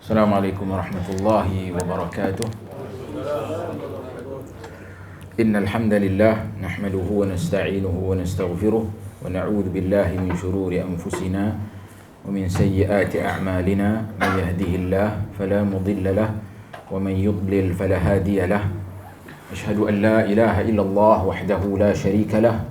Assalamualaikum warahmatullahi wabarakatuh. Innal hamdalillah nahmaduhu wa nasta'inuhu wa nastaghfiruh wa na'udzu billahi min shururi anfusina wa min sayyiati a'malina. May yahdihillahu fala mudilla lahu wa man yudlil fala hadiya lahu. Ashhadu an la ilaha illallah wahdahu la sharika lahu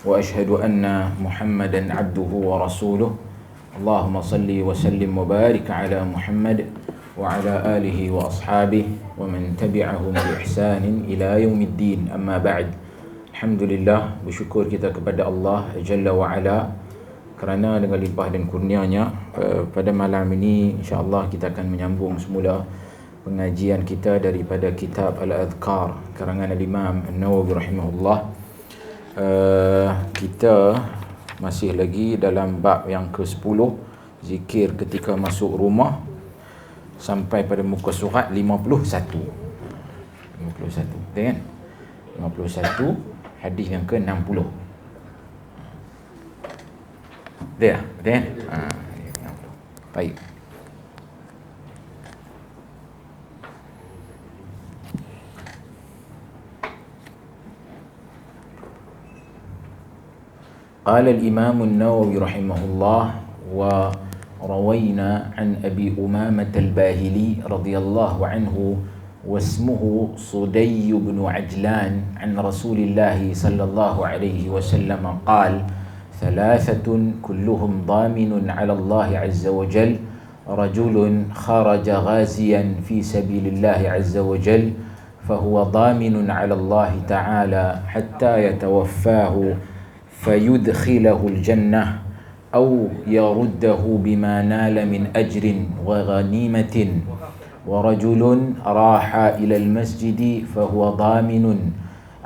wa ashhadu anna Muhammadan 'abduhu wa rasuluh. Allahumma salli wa sallim wa barik ala Muhammad wa ala alihi wa ashabihi wa man tabi'ahum bi ihsanin ila yaumiddin. Amma ba'd. Alhamdulillah, bersyukur kita kepada Allah Jalla wa Ala kerana dengan limpah dan kurnianya pada malam ini insya-Allah kita akan menyambung semula pengajian kita daripada kitab Al-Adhkar karangan Al-Imam An-Nawawi rahimahullah. Kita masih lagi dalam bab yang ke-10, zikir ketika masuk rumah, sampai pada muka surat 51. 51, betul kan? 51, hadis yang ke-60. Betul tak? Betul kan? Baik. قال الإمام النووي رحمه الله: وروينا عن أبي أمامة الباهلي رضي الله عنه واسمه صدي بن عجلان عن رسول الله صلى الله عليه وسلم قال: ثلاثة كلهم ضامن على الله عز وجل: رجل خرج غازيا في سبيل الله عز وجل فهو ضامن على الله تعالى حتى يتوفاه فيدخله الجنة أو يرده بما نال من أجر وغنيمة. ورجل راح إلى المسجد فهو ضامن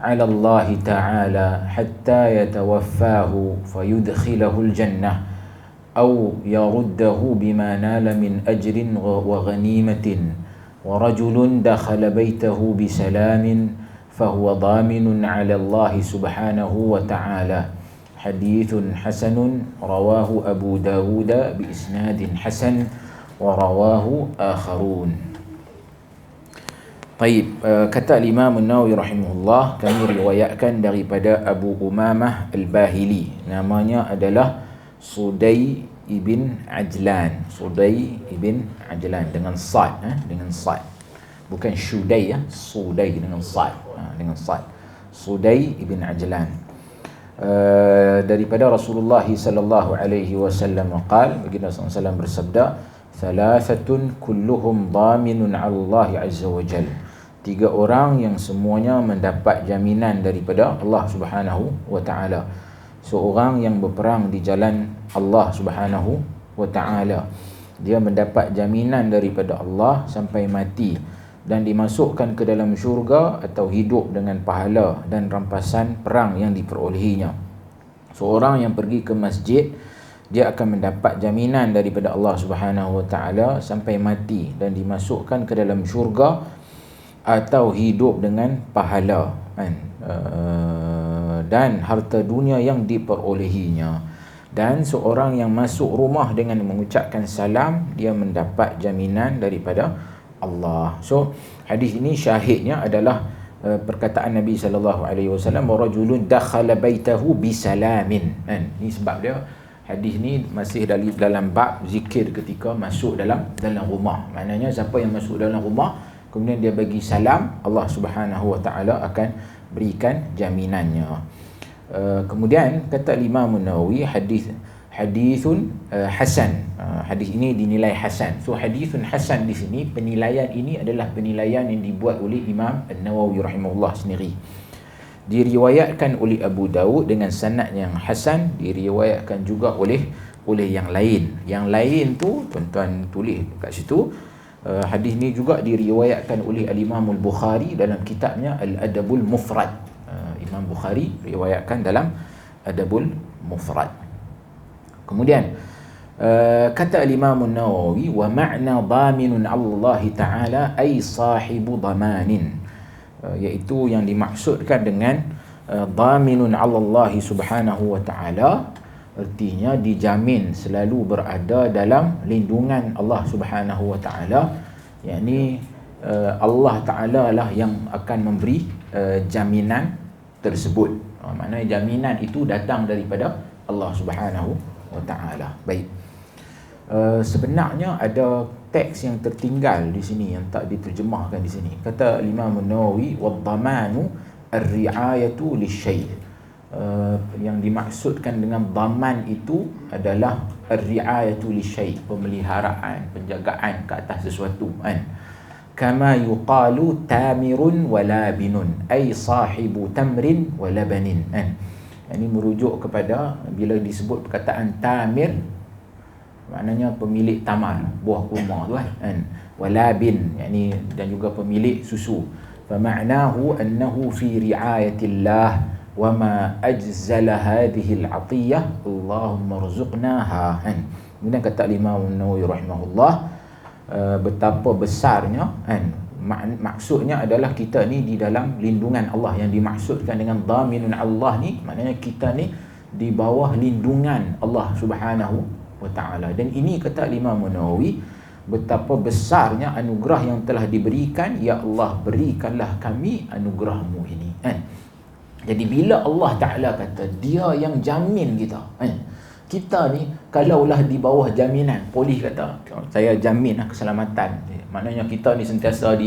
على الله تعالى حتى يتوفاه فيدخله الجنة أو يرده بما نال من أجر وغنيمة. ورجل دخل بيته بسلام فهو ضامن على الله سبحانه وتعالى. حديث حسن رواه أبو داود بإسناد حسن ورواه آخرون. طيب, kata Imam An-Nawawi rahimahullah, kami riwayatkan daripada Abu Umamah Al-Bahili, namanya adalah Suday ibn Ajlan. Suday ibn Ajlan dengan sad, dengan sad, bukan Syuday, Suday dengan sad, dengan sad. Suday ibn Ajlan. Daripada Rasulullah sallallahu alaihi wasallam qala, baginda sallallahu alaihi wasallam bersabda: "Thalathatun kulluhum dhaminun 'ala Allah azza wa jalla." Tiga orang yang semuanya mendapat jaminan daripada Allah Subhanahu wa taala. Seorang yang berperang di jalan Allah Subhanahu wa taala, dia mendapat jaminan daripada Allah sampai mati dan dimasukkan ke dalam syurga atau hidup dengan pahala dan rampasan perang yang diperolehinya. Seorang yang pergi ke masjid, dia akan mendapat jaminan daripada Allah Subhanahu wa taala sampai mati dan dimasukkan ke dalam syurga atau hidup dengan pahala, dan harta dunia yang diperolehinya. Dan seorang yang masuk rumah dengan mengucapkan salam, dia mendapat jaminan daripada Allah. So hadis ini syahidnya adalah perkataan Nabi sallallahu alaihi wasallam, rajulun dakhala baitahu bisalamin. Ini sebab dia hadis ni masih dalam bab zikir ketika masuk dalam rumah. Maknanya siapa yang masuk dalam rumah kemudian dia bagi salam, Allah Subhanahu wa taala akan berikan jaminannya. Kemudian kata Imam An-Nawawi, hadithun hasan. Hadis ini dinilai hasan. So hadithun hasan di sini, penilaian ini adalah penilaian yang dibuat oleh Imam An-Nawawi rahimahullah sendiri. Diriwayatkan oleh Abu Daud dengan sanad yang hasan, diriwayatkan juga oleh yang lain. Yang lain tu tuan-tuan tulis kat situ. Hadis ni juga diriwayatkan oleh Al-Imam Al-Bukhari dalam kitabnya Al-Adabul Mufrad. Imam Bukhari riwayatkan dalam Adabul Mufrad. Kemudian kata Imam An-Nawawi, wa ma'na dhaminun Allah Ta'ala ay sahibu dhamanin, iaitu yang dimaksudkan dengan dhaminun Allah Subhanahu wa Ta'ala Ertinya dijamin selalu berada dalam lindungan Allah Subhanahu wa taala. Yakni Allah taala lah yang akan memberi jaminan tersebut. Maknanya jaminan itu datang daripada Allah Subhanahu wa taala. Baik. Sebenarnya ada teks yang tertinggal di sini yang tak diterjemahkan di sini. Kata Imam Nawawi, "Wad-dhamanu ar-ri'ayatu lisyai'." Yang dimaksudkan dengan dhaman itu adalah ar-ri'ayatu lisyai', pemeliharaan, penjagaan ke atas sesuatu, kan. Kama yuqalu tamirun wa labinun, ay sahibu tamrin wa labanin, kan. Ini merujuk kepada bila disebut perkataan tamir, maknanya pemilik tamar, buah kurma tu, kan. Walabin, yakni dan juga pemilik susu. Fa ma'nahu annahu fi ri'ayatillah wa ma ajzala hadhihi al-'atiyah Allahumma rzuqnaha. Kemudian kata Imam Nawawi rahimahullah, betapa besarnya, kan, maksudnya adalah kita ni di dalam lindungan Allah. Yang dimaksudkan dengan dhaminun Allah ni, maknanya kita ni di bawah lindungan Allah Subhanahu wa ta'ala. Dan ini kata Imam Nawawi, betapa besarnya anugerah yang telah diberikan. Ya Allah, berikanlah kami anugerahmu ini, kan. Jadi bila Allah Ta'ala kata dia yang jamin kita, kan, kita ni kalaulah di bawah jaminan, polis kata saya jamin keselamatan, maknanya kita ni sentiasa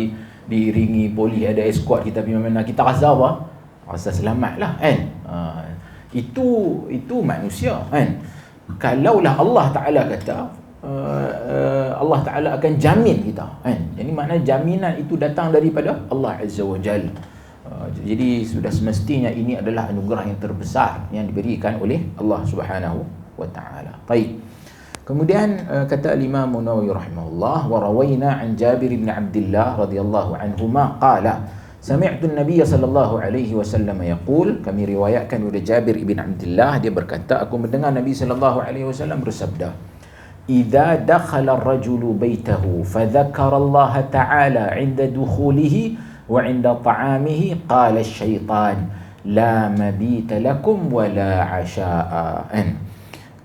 diiringi polis, ada escort kita pergi mana, kita rasa apa? Rasa selamat lah, kan. Itu manusia, kan. Kalaulah Allah Ta'ala kata Allah Ta'ala akan jamin kita, kan. Jadi maknanya jaminan itu datang daripada Allah Azza wa Jalla. Jadi sudah semestinya ini adalah anugerah yang terbesar yang diberikan oleh Allah Subhanahu wa taala. Baik. Kemudian kata Imam Nawawi rahimahullah, wa rawaina an Jabir bin Abdullah radhiyallahu anhuma qala sami'tu an-nabiy sallallahu alaihi wasallam yaqul, kami riwayatkan dari Jabir bin Abdullah, dia berkata, aku mendengar Nabi sallallahu alaihi wasallam bersabda, idza dakhala ar-rajulu baitahu fa dzakara Allah ta'ala 'inda dukhulihi wa 'inda ta'amihi qala asy-syaitan la mabita lakum wa la 'asha'a.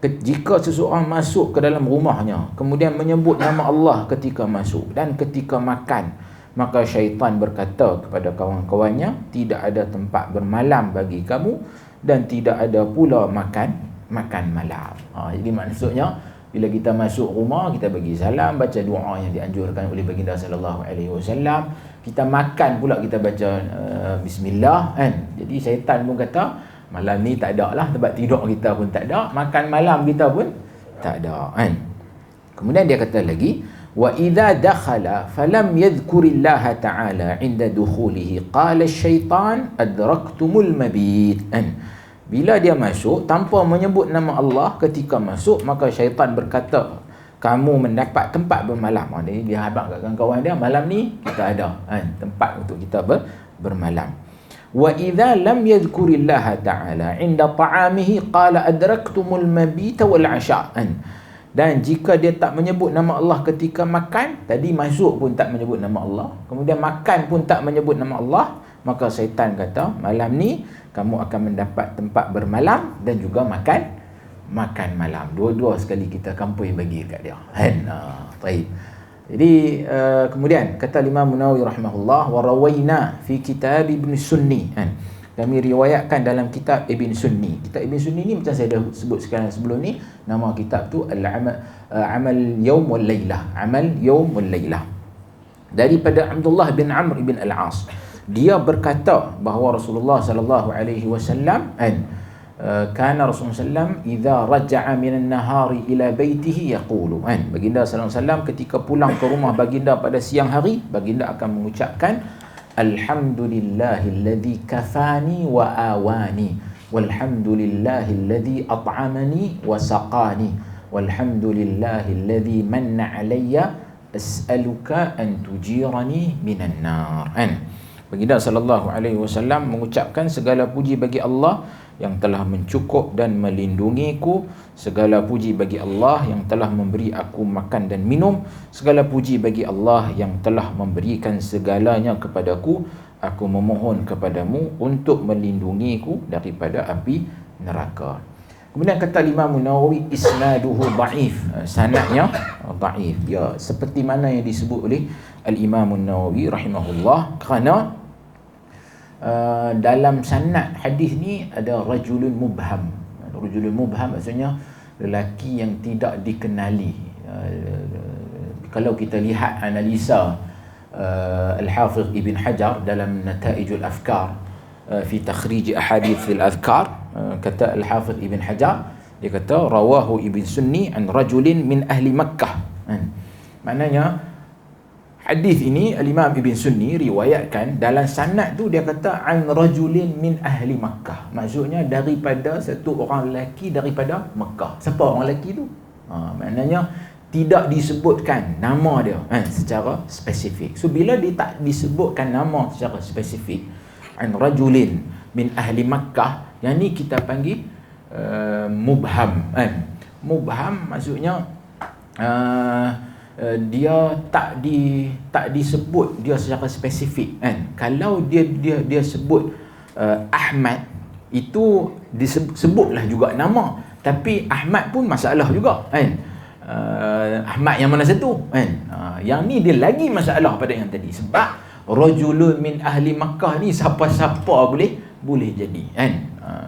Jika seseorang masuk ke dalam rumahnya kemudian menyebut nama Allah ketika masuk dan ketika makan, maka syaitan berkata kepada kawan-kawannya, tidak ada tempat bermalam bagi kamu dan tidak ada pula makan malam. Jadi maksudnya bila kita masuk rumah, kita bagi salam, baca doa yang dianjurkan oleh baginda sallallahu alaihi wasallam. Kita makan pula, kita baca bismillah, kan. Jadi syaitan pun kata, malam ni tak ada lah, tempat tidur kita pun tak ada, makan malam kita pun tak ada, kan. Kemudian dia kata lagi, wa idza dakhala falam yadhkurillaha ta'ala 'inda dukhulihi qala asy-syaitan adraktumul mabit, kan. Bila dia masuk tanpa menyebut nama Allah ketika masuk, maka syaitan berkata, kamu mendapat tempat bermalam. Jadi dia habaq kat kawan-kawan dia, malam ni kita ada, kan, tempat untuk kita bermalam. Wa idza lam yadhkurillaha ta'ala 'inda ta'amihi qala adraktumul mabita wal 'asha'. Dan jika dia tak menyebut nama Allah ketika makan, tadi masuk pun tak menyebut nama Allah, kemudian makan pun tak menyebut nama Allah, maka syaitan kata, malam ni kamu akan mendapat tempat bermalam dan juga makan malam. Dua-dua sekali kita kampui bagi kat dia. Baik. Jadi kemudian kata Imam Nawawi rahimahullah, wa rawaina fi kitab Ibn Sunni. Kami riwayatkan dalam kitab Ibn Sunni. Kitab Ibn Sunni ni macam saya dah sebut sekarang sebelum ni, nama kitab tu Amal Yawm wal Lailah. Amal Yawm wal Lailah. Daripada Abdullah bin Amr bin Al-As. Dia berkata bahawa Rasulullah sallallahu alaihi wasallam kana Rasulullah sallam idza raja'a minan nahari ila baitihi yaqulu, baginda sallallahu alaihi wasallam ketika pulang ke rumah baginda pada siang hari, baginda akan mengucapkan alhamdulillahilladzi kafani wa awani walhamdulillahilladzi at'amani wa saqani walhamdulillahilladzi manna alayya as'aluka an tujirani minan nar. Baginda sallallahu alaihi wasallam mengucapkan segala puji bagi Allah yang telah mencukup dan melindungiku, segala puji bagi Allah yang telah memberi aku makan dan minum, segala puji bagi Allah yang telah memberikan segalanya kepadaku. Aku memohon kepadamu untuk melindungiku daripada api neraka. Kemudian kata Imam Nawawi, isnaduhu dhaif, sanadnya dhaif. Dia seperti mana yang disebut oleh Al-Imam Nawawi rahimahullah, kerana dalam sanad hadis ni ada rajulun mubham. Rajulun mubham maksudnya lelaki yang tidak dikenali. Kalau kita lihat analisa Al-Hafiz Ibn Hajar dalam Nataijul Afkar fi takhrij ahadith fil adhkar, kata Al-Hafiz Ibn Hajar, dia kata rawahu Ibn Sunni an rajulin min ahli Makkah. Maknanya hadis ini Al-Imam Ibn Sunni riwayatkan dalam sanad tu, dia kata an rajulin min ahli Makkah, maksudnya daripada satu orang lelaki daripada Mekah. Siapa orang lelaki tu? Maknanya tidak disebutkan nama dia secara spesifik. So bila dia tak disebutkan nama secara spesifik, an rajulin min ahli Makkah, yang ni kita panggil mubham. Mubham maksudnya dia tak disebut dia secara spesifik. Kalau dia sebut Ahmad, itu disebutlah juga nama, tapi Ahmad pun masalah juga. Ahmad yang mana satu? Yang ni dia lagi masalah pada yang tadi, sebab rajulun min ahli Makkah ni siapa-siapa boleh jadi.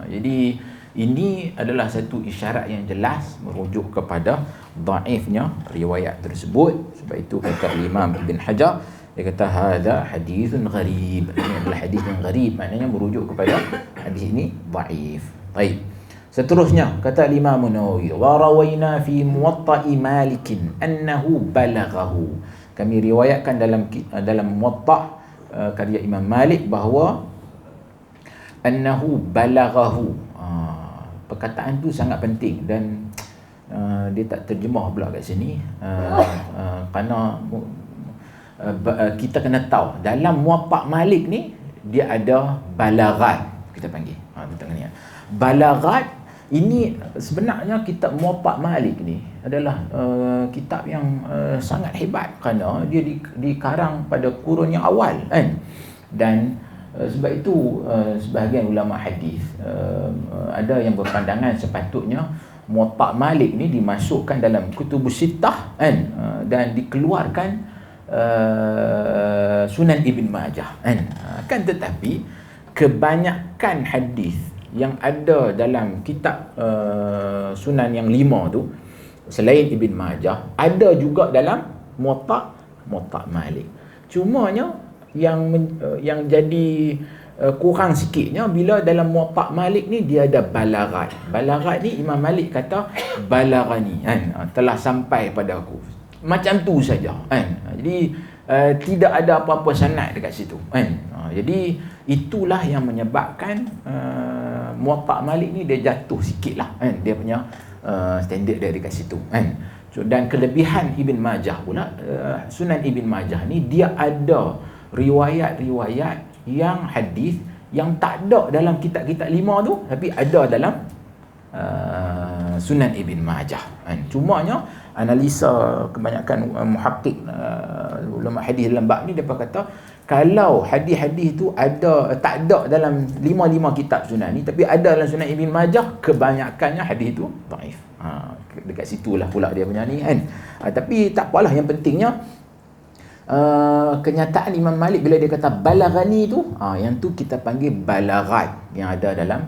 Jadi ini adalah satu isyarat yang jelas merujuk kepada dhaifnya riwayat tersebut. Sebab itu kata Imam Ibn Hajar, dia kata hadza hadithun gharib. Ini adalah hadis yang gharib, maknanya merujuk kepada hadis ini dhaif. Baik. Seterusnya kata Imam Nawawi, wa rawaina fi muwatta'i Malik annahu balaghahu. Kami riwayatkan dalam Muwatta' karya Imam Malik bahawa annahu balaghahu. Perkataan tu sangat penting dan dia tak terjemah pula kat sini. Kerana kita kena tahu dalam Muwatta' Malik ni dia ada balaghat, kita panggil. Tengok ni. Balaghat ini sebenarnya kitab Muwatta' Malik ni adalah kitab yang sangat hebat, kerana dia dikarang pada kurun yang awal dan sebab itu sebahagian ulama hadis ada yang berpandangan sepatutnya Muwatta' Malik ni dimasukkan dalam Kutubus Sittah dan dikeluarkan Sunan Ibn Majah kan. Tetapi kebanyakan hadis yang ada dalam kitab Sunan yang 5 tu selain Ibn Majah ada juga dalam Muwatta' Malik. Cumanya yang jadi kurang sikitnya bila dalam Muwatta' Malik ni dia ada balaghat. Balaghat ni Imam Malik kata balaghani, telah sampai pada aku. Macam tu saja. Jadi tidak ada apa-apa sanad dekat situ. Jadi itulah yang menyebabkan Muwatta' Malik ni dia jatuh sikit lah dia punya standard dia dekat situ. Dan kelebihan Ibn Majah pula, Sunan Ibn Majah ni dia ada riwayat-riwayat yang hadis yang tak ada dalam kitab-kitab 5 tu, tapi ada dalam Sunan Ibn Majah. Cumanya analisa kebanyakan muhaqqiq ulama hadis dalam bab ni, depa kata kalau hadis-hadis tu tak ada dalam 5 kitab Sunan ni, tapi ada dalam Sunan Ibn Majah, kebanyakannya hadis tu dhaif. Dekat situlah pula dia punya ni kan. Tapi tak apalah, yang pentingnya kenyataan Imam Malik bila dia kata balaghani tu, yang tu kita panggil balaghat yang ada dalam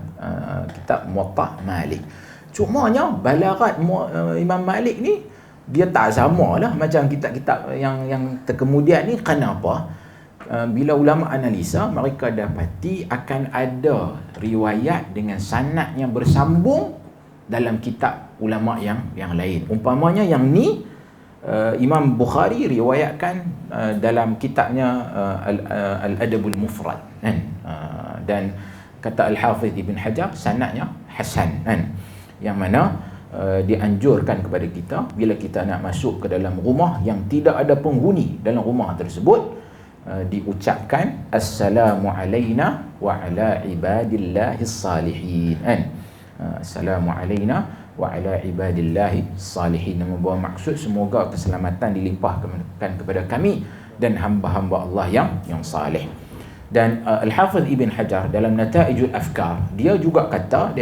kitab Muwatta' Malik. Cumanya balaghat Imam Malik ni dia tak samalah macam kitab-kitab yang terkemudian ni. Kenapa? Bila ulama analisa, mereka dapati akan ada riwayat dengan sanad yang bersambung dalam kitab ulama yang lain. Umpamanya yang ni Imam Bukhari riwayatkan dalam kitabnya Al-Adabul Mufrad dan kata Al-Hafiz Ibn Hajar sanadnya hasan yang mana dianjurkan kepada kita bila kita nak masuk ke dalam rumah yang tidak ada penghuni dalam rumah tersebut, diucapkan assalamu alaina wa ala ibadillahis salihin. Assalamu alaina wa ala ibadillahis salihin, membawa maksud semoga keselamatan dilimpahkan kepada kami dan hamba-hamba Allah yang salih. Dan Al-Hafiz Ibn Hajar dalam Nataijul Afkar dia juga kata,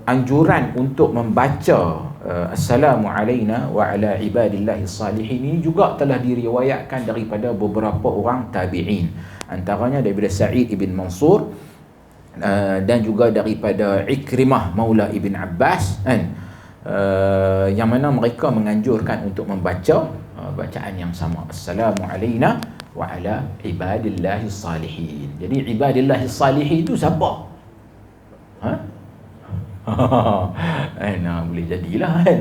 anjuran untuk membaca Assalamu alaina wa ala ibadillahi salihin ini juga telah diriwayatkan daripada beberapa orang tabi'in, antaranya daripada Sa'id ibn Mansur dan juga daripada Ikrimah Maula Ibn Abbas kan, yang mana mereka menganjurkan untuk membaca bacaan yang sama, Assalamu alaina wa ala ibadillahi salihin. Jadi ibadillahi salihin itu siapa? Boleh jadilah kan?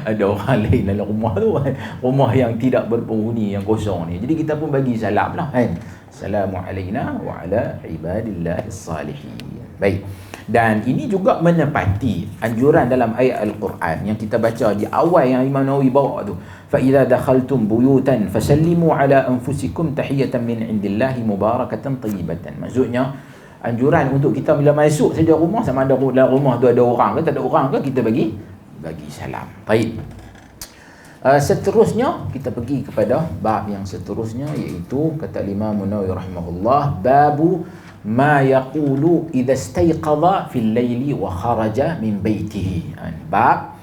Ada orang lain dalam rumah tu kan? Rumah yang tidak berpenghuni, yang kosong ni. Jadi kita pun bagi salam lah kan? Assalamu alaina wa ala ibadillahi salihin. Baik. Dan ini juga menepati anjuran dalam ayat Al-Quran yang kita baca di awal yang Imam Nawawi bawa tu. Fa idza dakhaltum buyutan fasallimu ala anfusikum tahiyatan min indillahi mubarakatan tayyibatan. Maksudnya anjuran untuk kita bila masuk saja rumah, sama ada dalam rumah tu ada orang ke tak ada orang ke, kita bagi salam. Baik. Seterusnya kita pergi kepada bab yang seterusnya, iaitu kata Imam Nawawi rahimahullah, babu ma yaqulu idza istayqadha fil laili wa kharaja min baitihi. Bab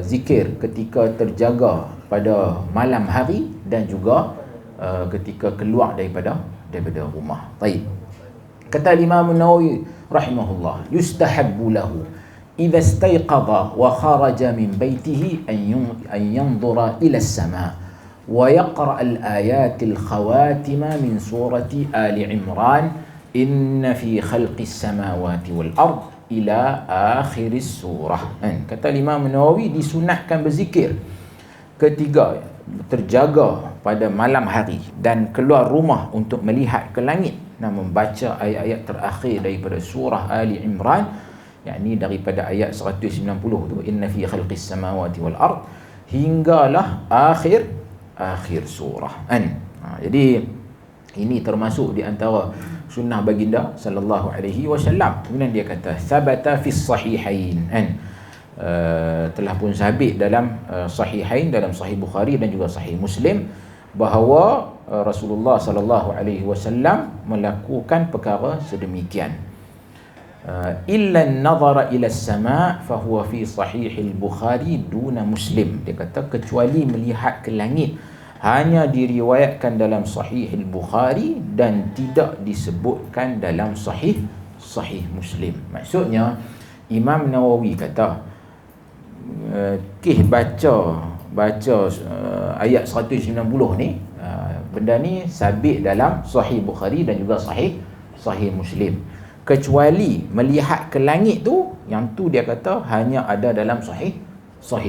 zikir ketika terjaga pada malam hari dan juga ketika keluar daripada rumah. Baik. Kata Imam Nawawi rahimahullah, yustahabbu lahu idza istayqadha wa kharaja min baitihi an yanzura ila as-sama' wa yaqra al-ayat al-khawatima min surati Ali Imran inna fi khalqis samawati wal ard ila akhir surah. Kata Imam Nawawi, disunatkan berzikir ketika terjaga pada malam hari dan keluar rumah untuk melihat ke langit dan membaca ayat-ayat terakhir daripada surah Ali Imran, yakni daripada ayat 190 tu, inna fi khalqis samawati wal ard, hinggalah akhir surah. Jadi ini termasuk di antara sunnah baginda sallallahu alaihi wasallam. Kemudian dia kata sabata fis sahihain, telah pun sabit dalam sahihain, dalam sahih Bukhari dan juga sahih Muslim, bahawa Rasulullah sallallahu alaihi wasallam melakukan perkara sedemikian. Illa an-nazara ila as-sama' fa huwa fi sahih al-Bukhari duna Muslim. Dia kata kecuali melihat ke langit, hanya diriwayatkan dalam sahih al-Bukhari dan tidak disebutkan dalam sahih Muslim. Maksudnya Imam Nawawi kata baca ayat 190 ni, benda ni sabit dalam sahih Bukhari dan juga sahih Muslim, kecuali melihat ke langit tu, yang tu dia kata hanya ada dalam sahih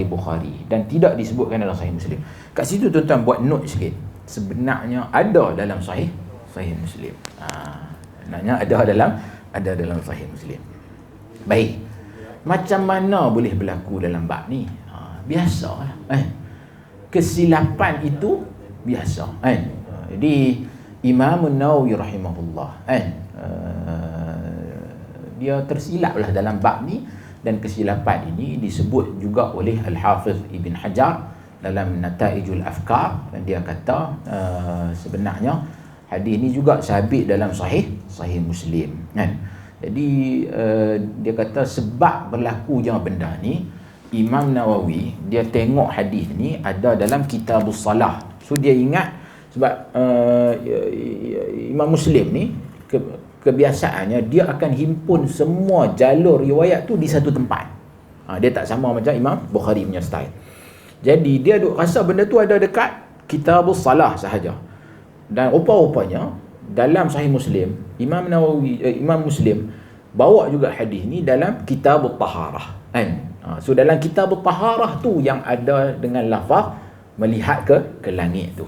Bukhari dan tidak disebutkan dalam sahih Muslim. Kat situ tuan-tuan buat note sikit, sebenarnya ada dalam sahih Muslim. Sebenarnya ada dalam sahih Muslim. Baik, macam mana boleh berlaku dalam bab ni? Biasalah. Kesilapan itu biasa. Jadi Imam Nawawi rahimahullah dia tersilaplah dalam bab ni, dan kesilapan ini disebut juga oleh Al-Hafiz Ibn Hajar dalam Nataijul Afkar, dan dia kata sebenarnya hadis ni juga sabit dalam sahih Muslim kan. Jadi dia kata sebab berlakunya benda ni, Imam Nawawi dia tengok hadis ni ada dalam Kitabus Salah. So dia ingat sebab Imam Muslim ni kebiasaannya dia akan himpun semua jalur riwayat tu di satu tempat. Dia tak sama macam Imam Bukhari punya style. Jadi dia duk rasa benda tu ada dekat Kitabus Salah sahaja. Dan rupa-rupanya dalam Sahih Muslim, Imam Muslim bawa juga hadis ni dalam Kitabut Taharah kan. So dalam Kitabut Taharah tu yang ada dengan lafaz melihat ke langit tu.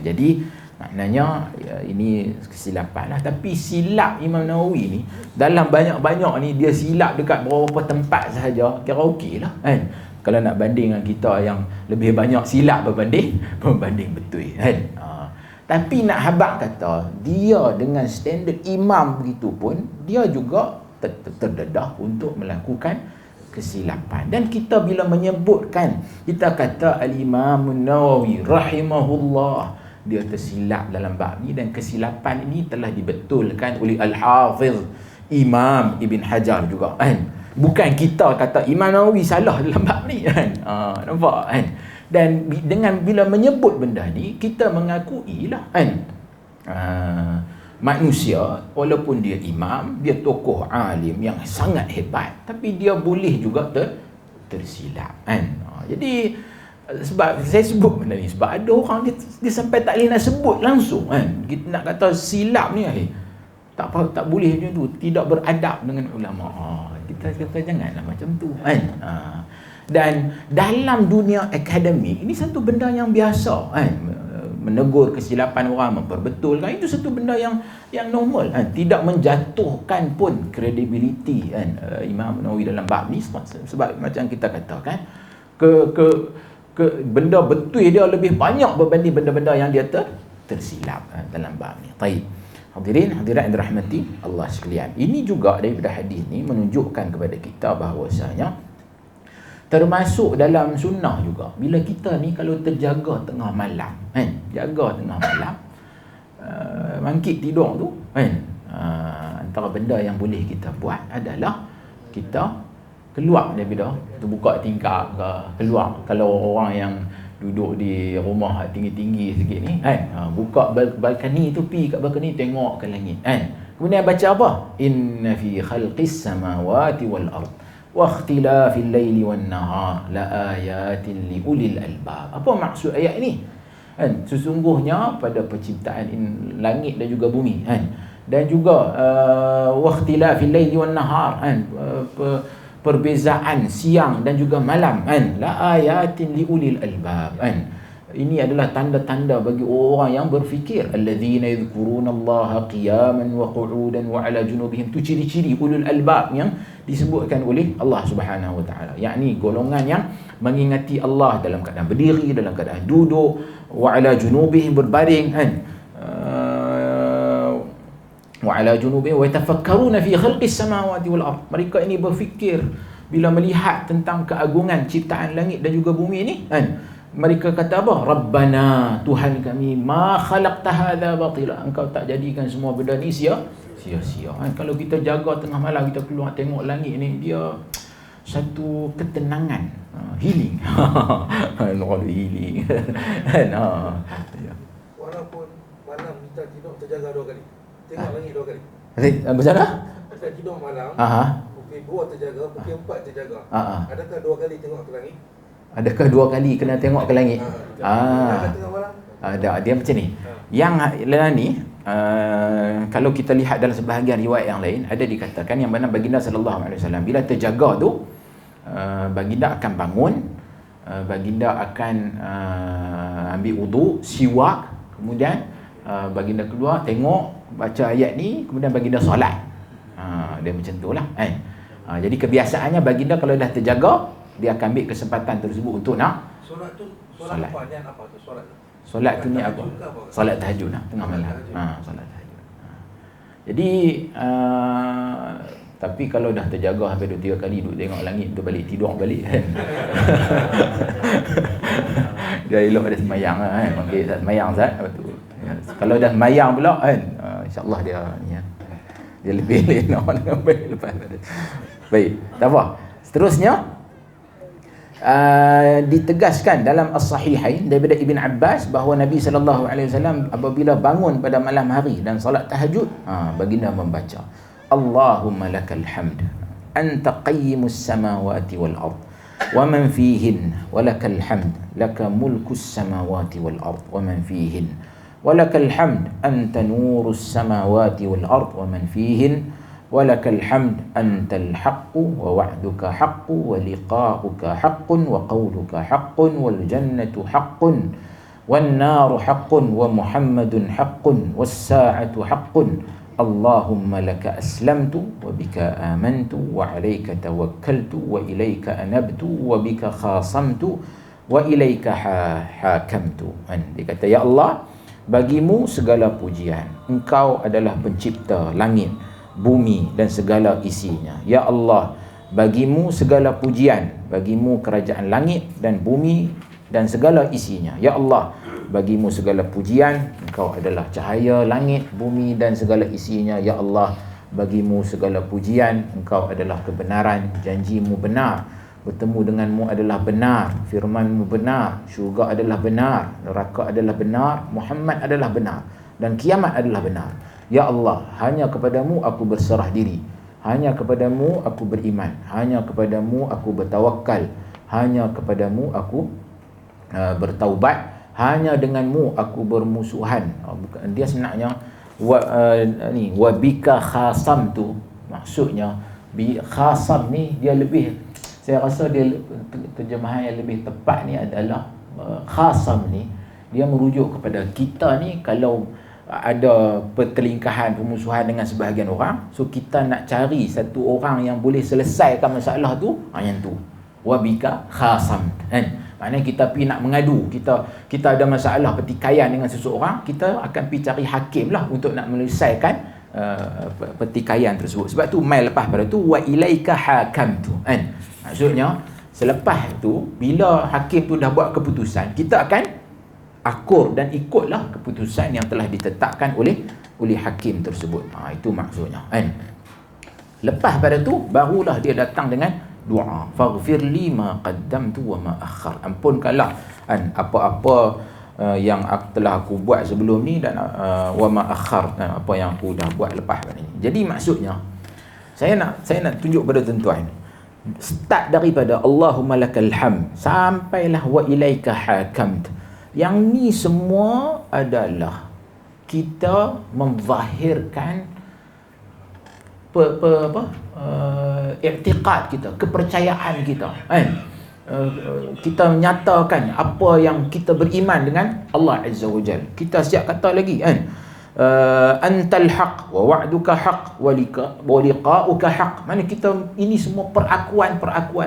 Jadi maknanya ini kesilapan lah. Tapi silap Imam Nawawi ni dalam banyak-banyak ni, dia silap dekat beberapa tempat sahaja, kira okey lah kan. Kalau nak banding dengan kita yang lebih banyak silap berbanding betul kan. Tapi nak habaq kata dia dengan standard imam begitu pun, dia juga terdedah untuk melakukan kesilapan. Dan kita bila menyebutkan, kita kata Al-Imam Nawawi rahimahullah, dia tersilap dalam bab ni, dan kesilapan ini telah dibetulkan oleh Al-Hafiz Imam Ibn Hajar juga kan. Bukan kita kata Imam Nawawi salah dalam bab ni kan. Nampak kan? Dan dengan bila menyebut benda ni, kita mengakui lah kan. Manusia walaupun dia imam, dia tokoh alim yang sangat hebat, tapi dia boleh juga tersilap kan. Jadi sebab saya sebut benda ni sebab ada orang dia sampai tak boleh nak sebut langsung kan. Kita nak kata silap ni tak boleh macam tu, tidak beradab dengan ulama. Kita kata janganlah macam tu kan. Dan dalam dunia akademik ini satu benda yang biasa kan. Menegur kesilapan orang, memperbetulkan, itu satu benda yang normal kan. Tidak menjatuhkan pun kredibiliti kan Imam Nawawi dalam bab ni, sebab macam kita katakan ke benda betul dia lebih banyak berbanding benda-benda yang dia tersilap dalam bab ni. Baik. Hadirin hadirat yang dirahmati Allah sekalian. Ini juga daripada hadis ni menunjukkan kepada kita bahawasanya termasuk dalam sunnah juga, bila kita ni kalau terjaga tengah malam kan, jaga tengah malam, bangkit tidur tu kan, antara benda yang boleh kita buat adalah kita keluar daripada tu, buka tingkap ke, keluar kalau orang yang duduk di rumah tinggi-tinggi sikit ni kan, buka balkoni tu, pi kat balkoni tengok ke langit kan, kemudian baca apa, inna fi khalqis samawati wal ard wa ikhtilafil laili wan nahar la ayatin li ulil albab. Apa maksud ayat ini kan? Sesungguhnya pada penciptaan langit dan juga bumi kan, dan juga wa ikhtilafil laili wan nahar kan, perbezaan siang dan juga malam kan, la ayatin li ulil albab kan. Ini adalah tanda-tanda bagi orang yang berfikir, alladzina yadhkurunallaha qiyaman wa qu'udan wa 'ala junubihim. Tu ciri-ciri ulul albab yang disebutkan oleh Allah Subhanahu wa taala, yakni golongan yang mengingati Allah dalam keadaan berdiri, dalam keadaan duduk, wa 'ala junubihim, berbaring kan, wa 'ala junubihim wa yatafakkaruna fi khalqis samawati wal ard. Mereka ini berfikir bila melihat tentang keagungan ciptaan langit dan juga bumi ini kan. Mereka kata apa? Rabbana, Tuhan kami, ma khalaqta hadza batila, engkau tak jadikan semua benda ni sia-sia kan. Kalau kita jaga tengah malam, kita keluar tengok langit ni, dia satu ketenangan, healing. Orang healing kan. Walaupun malam kita tidur terjaga 2 kali, tengok langit 2 kali. Macam mana? Kita tidur malam, pukul 2 terjaga, pukul 4 terjaga. Adakah 2 kali tengok ke langit? Adakah 2 kali kena tengok ke langit? Ada dia macam ni. Yang lain ni, kalau kita lihat dalam sebahagian riwayat yang lain, ada dikatakan yang mana baginda sallallahu alaihi wasallam bila terjaga tu, baginda akan bangun, baginda akan ambil wudu, siwak, kemudian baginda keluar tengok, baca ayat ni, kemudian baginda solat. Dia macam itulah kan. Jadi kebiasaannya baginda kalau dah terjaga, dia akan ambil kesempatan tersebut untuk nak solat tu. Solat apa? Yang apa tu solat tu? Solat tu ni apa? Solat tahajud lah, tengah malam. Solat tahajud. Jadi tapi kalau dah terjaga sampai 2-3 kali duduk tengok langit tu, balik tidur balik kan. Dia elok ada semayang lah kan. Okey, tak semayang Ustaz. Betul. Kalau dah semayang pula kan, insya-Allah dia lebih lenok dengan baik lepas. Baik, tak apa. Seterusnya ditegaskan dalam As-Sahihain daripada Ibn Abbas bahawa Nabi sallallahu alaihi wasallam apabila bangun pada malam hari dan salat tahajud, baginda membaca Allahumma lakal hamd anta qayyimus samawati wal ard wa man fihin wa lakal hamd laka mulkus samawati wal ard wa man fihin wa lakal hamd anta nurus samawati wal ard wa man fihin walakal hamd antal haqqu wa wa'duka haqqu wa liqa'uka haqqun wa qawluka haqqun wal jannatu haqqun wan naru haqqun wa muhammadun haqqun was sa'atu haqqun Allahumma laka aslamtu wa bika amantu wa alayka tawakkaltu wa ilayka anabtu wa bika khasamtu wa ilayka hakamtu. Dia kata, ya Allah, bagimu segala pujian, engkau adalah pencipta langit, bumi dan segala isinya. Ya Allah, bagimu segala pujian, bagimu kerajaan langit dan bumi dan segala isinya. Ya Allah, bagimu segala pujian, engkau adalah cahaya langit, bumi dan segala isinya. Ya Allah, bagimu segala pujian, engkau adalah kebenaran, janjimu benar, bertemu denganmu adalah benar, firmanmu benar, syurga adalah benar, neraka adalah benar, Muhammad adalah benar, dan kiamat adalah benar. Ya Allah, hanya kepadamu aku berserah diri, hanya kepadamu aku beriman, hanya kepadamu aku bertawakal, hanya kepadamu aku bertaubat, hanya denganmu aku bermusuhan. Bukan, dia sebenarnya wa bika khasam tu, maksudnya khasam ni dia lebih, saya rasa dia terjemahan yang lebih tepat ni adalah khasam ni dia merujuk kepada kita ni kalau ada pertelingkahan, permusuhan dengan sebahagian orang, so kita nak cari satu orang yang boleh selesaikan masalah tu, yang tu wabika khasam, kan? Maknanya kita pergi nak mengadu, kita ada masalah pertikaian dengan seseorang, kita akan pergi cari hakim lah untuk nak menyelesaikan pertikaian tersebut. Sebab tu mai lepas pada tu wa ilaika hakamtu, kan? Maksudnya selepas tu bila hakim tu dah buat keputusan, kita akan akur dan ikutlah keputusan yang telah ditetapkan oleh hakim tersebut. Itu maksudnya, kan? Lepas pada tu barulah dia datang dengan doa, faghfirli ma qaddamtu wa ma akhar, ampunkanlah apa-apa yang telah aku buat sebelum ni, dan wa ma akhar, apa yang aku dah buat lepas ni. Jadi maksudnya saya nak tunjuk pada tuan-tuan, start daripada Allahumma lakal hamd sampailah wa ilaika hakamt. Yang ni semua adalah kita menzahirkan i'tiqad kita, kepercayaan kita, kan? Kita menyatakan apa yang kita beriman dengan Allah Azza wa Jalla. Kita siap kata lagi, kan? Antal haq wa wa'duka haq wa liqa'uka haq. Mana kita, ini semua perakuan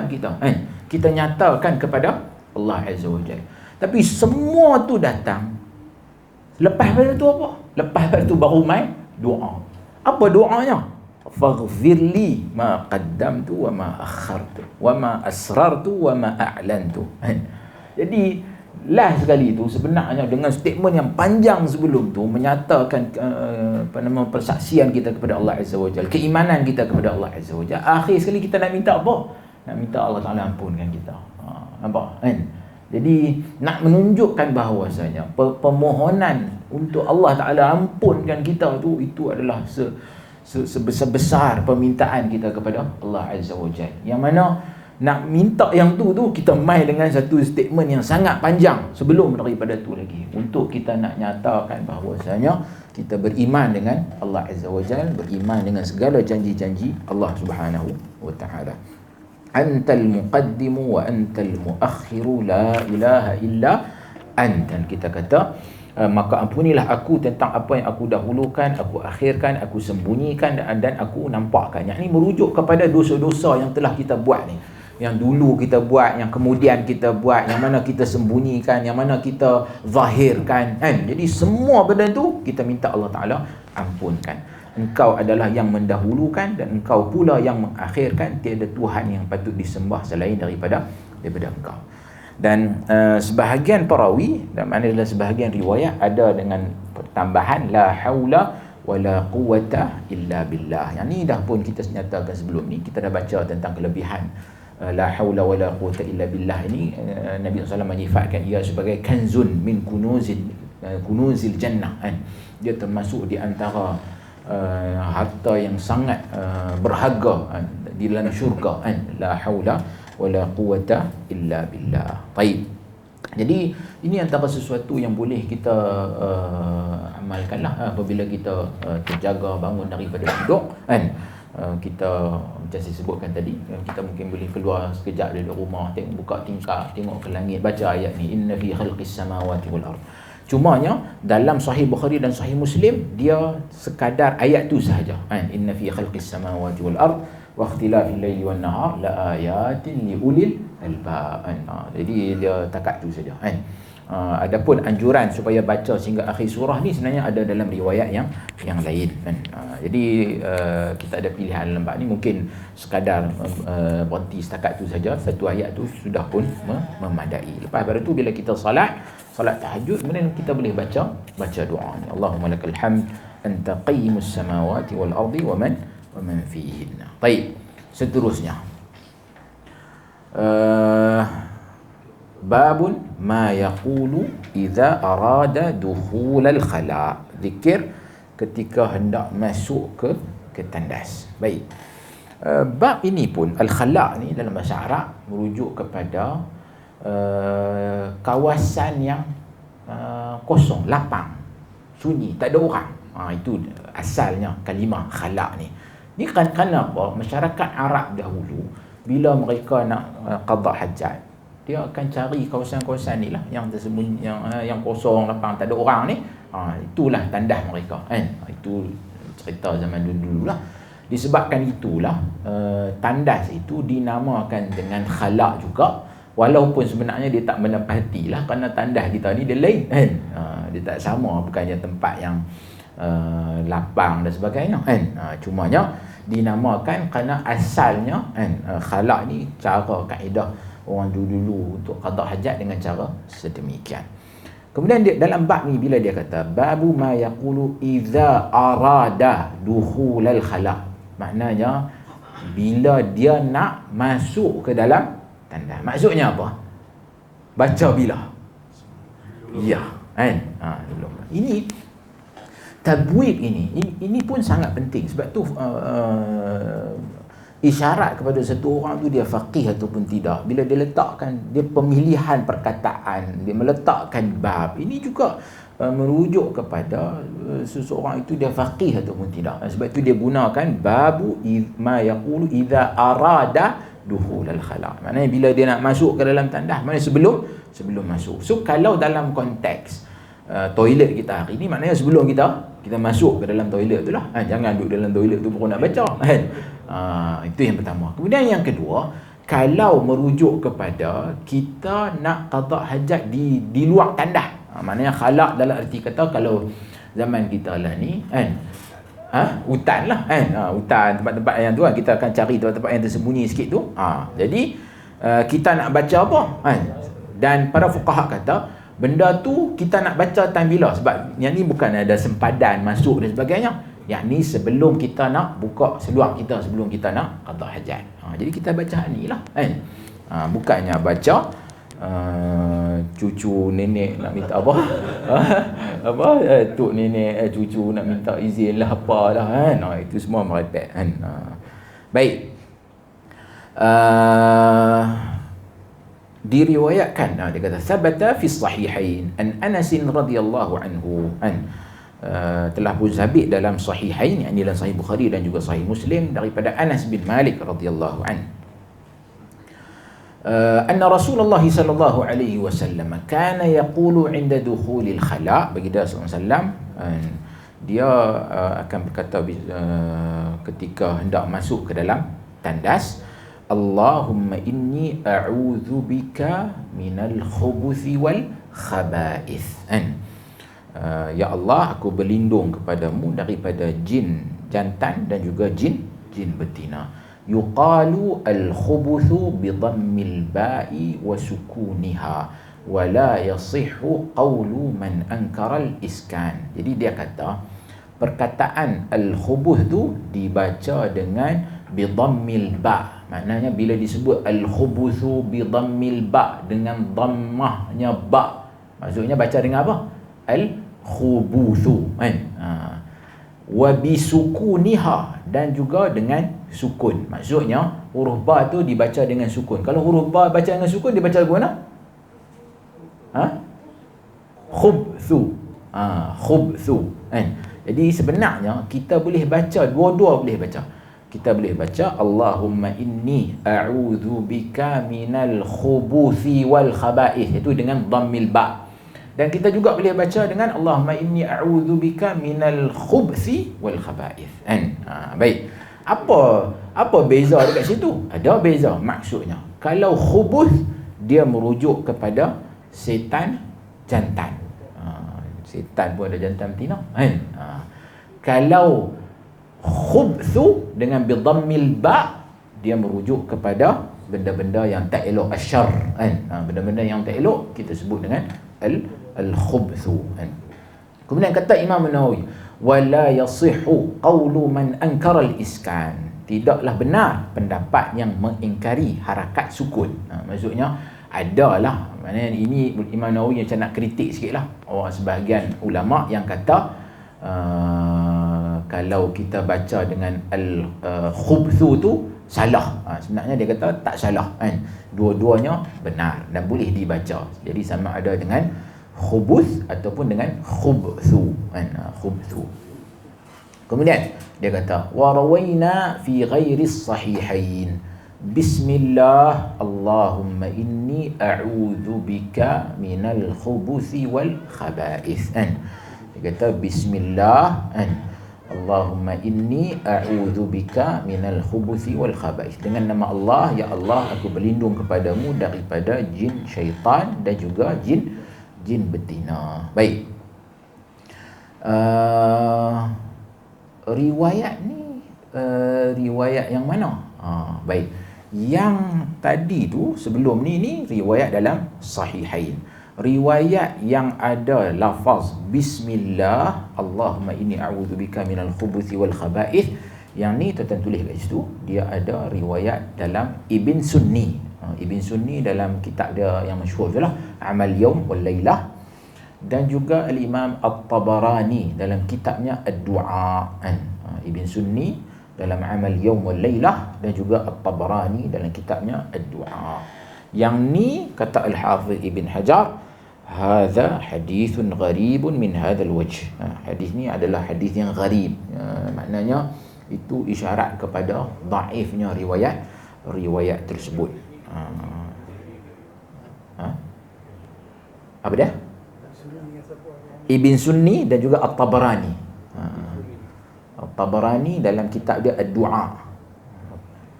kita, kan? Kita nyatakan kepada Allah Azza wa Jalla. Tapi semua tu datang lepas pada tu apa? Lepas pada tu baru mai doa. Apa doanya? Faghfirli ma qaddamtu wa ma akhartu wa ma asrartu wa ma a'lantu. Jadi last sekali tu sebenarnya dengan statement yang panjang sebelum tu menyatakan persaksian kita kepada Allah Azza wa Jalla, keimanan kita kepada Allah Azza wa Jalla. Akhir sekali kita nak minta apa? Nak minta Allah Taala ampunkan kita. Nampak, kan? Jadi nak menunjukkan bahawasanya permohonan untuk Allah Taala ampunkan kita tu, itu adalah sebesar permintaan kita kepada Allah Azza wa Jalla. Yang mana nak minta yang tu kita mai dengan satu statement yang sangat panjang sebelum daripada tu lagi, untuk kita nak nyatakan bahawasanya kita beriman dengan Allah Azza wa Jalla, beriman dengan segala janji-janji Allah Subhanahu wa taala. Antal muqaddimu wa antal muakhiru la ilaha illa anta. Kita kata maka ampunilah aku tentang apa yang aku dahulukan, aku akhirkan, aku sembunyikan dan aku nampakkan. Yang ini merujuk kepada dosa-dosa yang telah kita buat ni, yang dulu kita buat, yang kemudian kita buat, yang mana kita sembunyikan, yang mana kita zahirkan, kan? Jadi semua benda tu kita minta Allah Ta'ala ampunkan. Engkau adalah yang mendahulukan dan engkau pula yang mengakhirkan. Tiada Tuhan yang patut disembah selain daripada engkau. Dan sebahagian perawi, dan mana adalah sebahagian riwayat ada dengan tambahan la haula wala quwwata illa billah. Yang ni dah pun kita nyatakan sebelum ni, kita dah baca tentang kelebihan la haula wala quwwata illa billah ini. Nabi SAW menyifatkan ia sebagai kanzun min kunuzil jannah, kan? Dia termasuk di antara harta yang sangat berharga di dalam syurga, kan? La haula wala quwwata illa billah. Baik. Jadi ini antara sesuatu yang boleh kita amalkanlah apabila kita terjaga bangun daripada tidur, kan? Kita macam saya sebutkan tadi, kita mungkin boleh keluar sekejap dari rumah, tengok, buka tingkap, tengok ke langit, baca ayat ni, inna fi khalqis samawati wal ardh. Cumanya dalam Sahih Bukhari dan Sahih Muslim dia sekadar ayat tu sahaja, kan? Inna fi khalqis samawati wal ardh wa ikhtilafil laili wan nahar la ayatin li ulil albab. Jadi dia takat tu saja, kan? Adapun anjuran supaya baca sehingga akhir surah ni sebenarnya ada dalam riwayat yang lain, kan? Jadi kita ada pilihan lembak ni, mungkin sekadar berhenti setakat tu saja, satu ayat tu sudah pun memadai. Lepas pada tu bila kita salat tahajud, kemudian kita boleh baca doa ni, Allahumma lakal hamd anta qayyimus samawati wal ardi wa man wa man fihinna. Baik, seterusnya. Babun ma yaqulu idza arada dukhul al-khala. Zikir ketika hendak masuk ke tandas. Baik. Bab ini pun al-khala ni dalam bahasa Arab merujuk kepada kawasan yang kosong, lapang, sunyi, tak ada orang. Itu asalnya kalimah khala ni. Ni kerana apa? Masyarakat Arab dahulu bila mereka nak qada hajat, dia akan cari kawasan-kawasan ni lah yang tersembunyi, yang kosong, lapang, tak ada orang ni. Itulah tandas mereka kan. Itu cerita zaman dulu lah. Disebabkan itulah tandas itu dinamakan dengan khala juga, walaupun sebenarnya dia tak menepati lah, kerana tandas kita ni dia lain kan. Dia tak sama, bukannya tempat yang lapang dan sebagainya kan. Cumanya dinamakan kerana asalnya kan, khala ni cara kaedah orang dulu untuk qada hajat dengan cara sedemikian. Kemudian dia, dalam bab ni bila dia kata babu ma yaqulu idza arada dukhulal khala, maknanya bila dia nak masuk ke dalam tandas. Maksudnya apa? Baca bila? Ya, kan? Ini tabwib ini pun sangat penting. Sebab tu isyarat kepada satu orang tu dia faqih ataupun tidak. Bila dia letakkan dia pemilihan perkataan, dia meletakkan bab, ini juga merujuk kepada seseorang itu dia faqih ataupun tidak. Sebab itu dia gunakan babu ma yaqulu idza arada dukhul al-khala. Maknanya bila dia nak masuk ke dalam tandas, maknanya sebelum masuk. So kalau dalam konteks toilet kita hari ni, maknanya sebelum kita masuk ke dalam toilet tu lah. Jangan duduk dalam toilet tu baru nak baca kan. Itu yang pertama. Kemudian yang kedua, kalau merujuk kepada kita nak qada hajat di luar tandas, maknanya khala dalam arti kata kalau zaman kita lah ni kan, hutan lah kan, hutan, tempat-tempat yang tu kan, kita akan cari tempat-tempat yang tersembunyi sikit tu. Jadi kita nak baca apa kan? Dan para fuqaha kata benda tu kita nak baca time bila, sebab yang ni bukan ada sempadan masuk dan sebagainya. Yang ni sebelum kita nak buka seluar kita, sebelum kita nak qada hajat. Jadi kita baca ni lah kan. Bukannya baca cucu nenek nak minta apa tok nenek cucu nak minta izin lah apalah kan. Itu semua merepek kan. Baik. Diriwayatkan, dia kata sabata fi sahihain an Anas radhiyallahu anhu telah pun sabit dalam sahihain, yakni dalam sahih Bukhari dan juga sahih Muslim, daripada Anas bin Malik radhiyallahu anhu anna Rasulullah sallallahu alaihi wasallam kana yaqulu 'inda dukhulil khala, baginda sallallahu alaihi wasallam dia akan berkata ketika hendak masuk ke dalam tandas, Allahumma inni a'udzu bika minal khubuthi wal khaba'ith. Ya Allah, aku berlindung kepadamu daripada jin jantan dan juga jin betina. Yuqalu al-khubuthu bi dhammil ba'i wa sukuniha wa la yasihhu qawlu man ankara al-iskan. Jadi dia kata perkataan al-khubuth tu dibaca dengan bi dhammil ba'. Maknanya bila disebut al-khubuthu bi dhammil ba' dengan dhammahnya ba', maksudnya baca dengan apa? Al-khubuthu kan. Wa bisukuniha, dan juga dengan sukun. Maksudnya huruf ba tu dibaca dengan sukun. Kalau huruf ba baca dengan sukun, dibaca ke mana? Khubthu. Khubthu kan. Jadi sebenarnya kita boleh baca dua-dua, boleh baca. Kita boleh baca Allahumma inni a'udzu bika minal khubuthi wal khaba'ith, itu dengan dhammil ba'. Dan kita juga boleh baca dengan Allahumma inni a'udzu bika minal khubthi wal khaba'ith. Baik. Apa beza dekat situ? Ada beza. Maksudnya kalau khubuth dia merujuk kepada setan jantan. Setan pun ada jantan betina kan. Kalau khubthu dengan bidhammil ba', dia merujuk kepada benda-benda yang tak elok, asyar kan. Benda-benda yang tak elok kita sebut dengan al-khubthu kan. Kemudian kata Imam Nawawi, wala yasihhu qawlu man ankara al-iskan. Tidaklah benar pendapat yang mengingkari harakat sukun. Maksudnya adalah, maknanya ini Imam Nawawi macam nak kritik sikitlah orang sebahagian ulama yang kata kalau kita baca dengan al-khubthu tu salah. Sebenarnya dia kata tak salah kan. Dua-duanya benar dan boleh dibaca. Jadi sama ada dengan khubuth ataupun dengan khubthu kan. Khubthu. Kemudian dia kata wa rawaina fi ghairi sahihain bismillah Allahumma inni a'udzu bika minal khubuthi wal khaba'ith kan. Dia kata bismillah kan, Allahumma inni a'udzu bika minal khubuthi wal khaba'ith. Dengan nama Allah, ya Allah, aku berlindung kepadamu daripada jin syaitan dan juga jin betina. Baik. Riwayat ni riwayat yang mana? Baik. Yang tadi tu sebelum ni riwayat dalam sahihain. Riwayat yang ada lafaz bismillah Allahumma inni a'udzubika minal khubuthi wal khaba'ith, yang ni tuan tulis kat situ, dia ada riwayat dalam Ibn Sunni. Ibn Sunni dalam kitab dia yang masyhur itulah Amal Yaum wal Lailah, dan juga Al-Imam At-Tabarani dalam kitabnya Ad-Du'a kan. Ibn Sunni dalam Amal Yaum wal Lailah dan juga At-Tabarani dalam kitabnya Ad-Du'a. Yang ni kata Al-Hafiz Ibn Hajar, hadza hadithun gharibun min hadzal wajh. Hadis ni adalah hadis yang gharib. Maknanya itu isyarat kepada dhaifnya riwayat tersebut. Apa dia? Ibn Sunni dan juga At-Tabarani. At-Tabarani dalam kitab dia Ad-Du'a.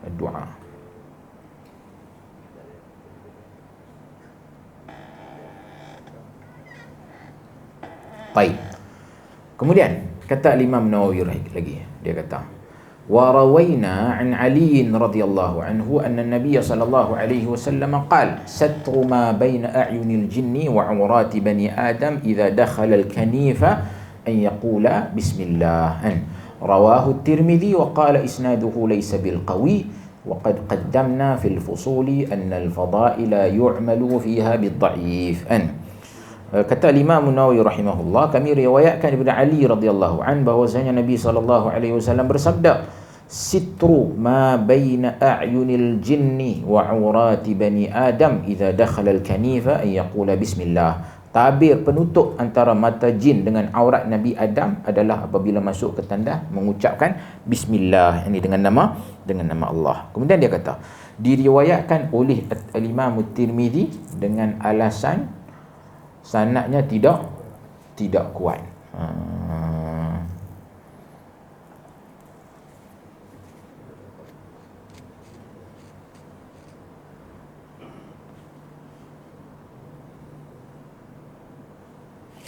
Ad-Du'a. Baik. Kemudian kata Imam Nawawi lagi, dia kata wa rawaina an Ali radhiyallahu anhu anna an-nabiy sallallahu alaihi wasallam qala satru ma baina a'yunil jinni wa 'awrati bani adam idza dakhala al-kanifa an yaqula bismillah. Rawahu at-Tirmidzi wa qala isnaduhu laysa bil qawi wa qad qaddamna fil fusuli anna al-fada'ila yu'malu fiha bid-dha'if. Kata Imam Nawawi rahimahullah, kami riwayatkan daripada Ali radhiyallahu an bahwasanya Nabi sallallahu alaihi wasallam bersabda, sitru ma baina a'yunil jinni wa 'awrati bani adam idza dakhala al-kanifa an yaqula bismillah. Tabir penutup antara mata jin dengan aurat Nabi Adam adalah apabila masuk ke tandas mengucapkan bismillah, ini dengan nama Allah. Kemudian dia kata diriwayatkan oleh Imam Tirmidzi dengan alasan sanadnya tidak kuat.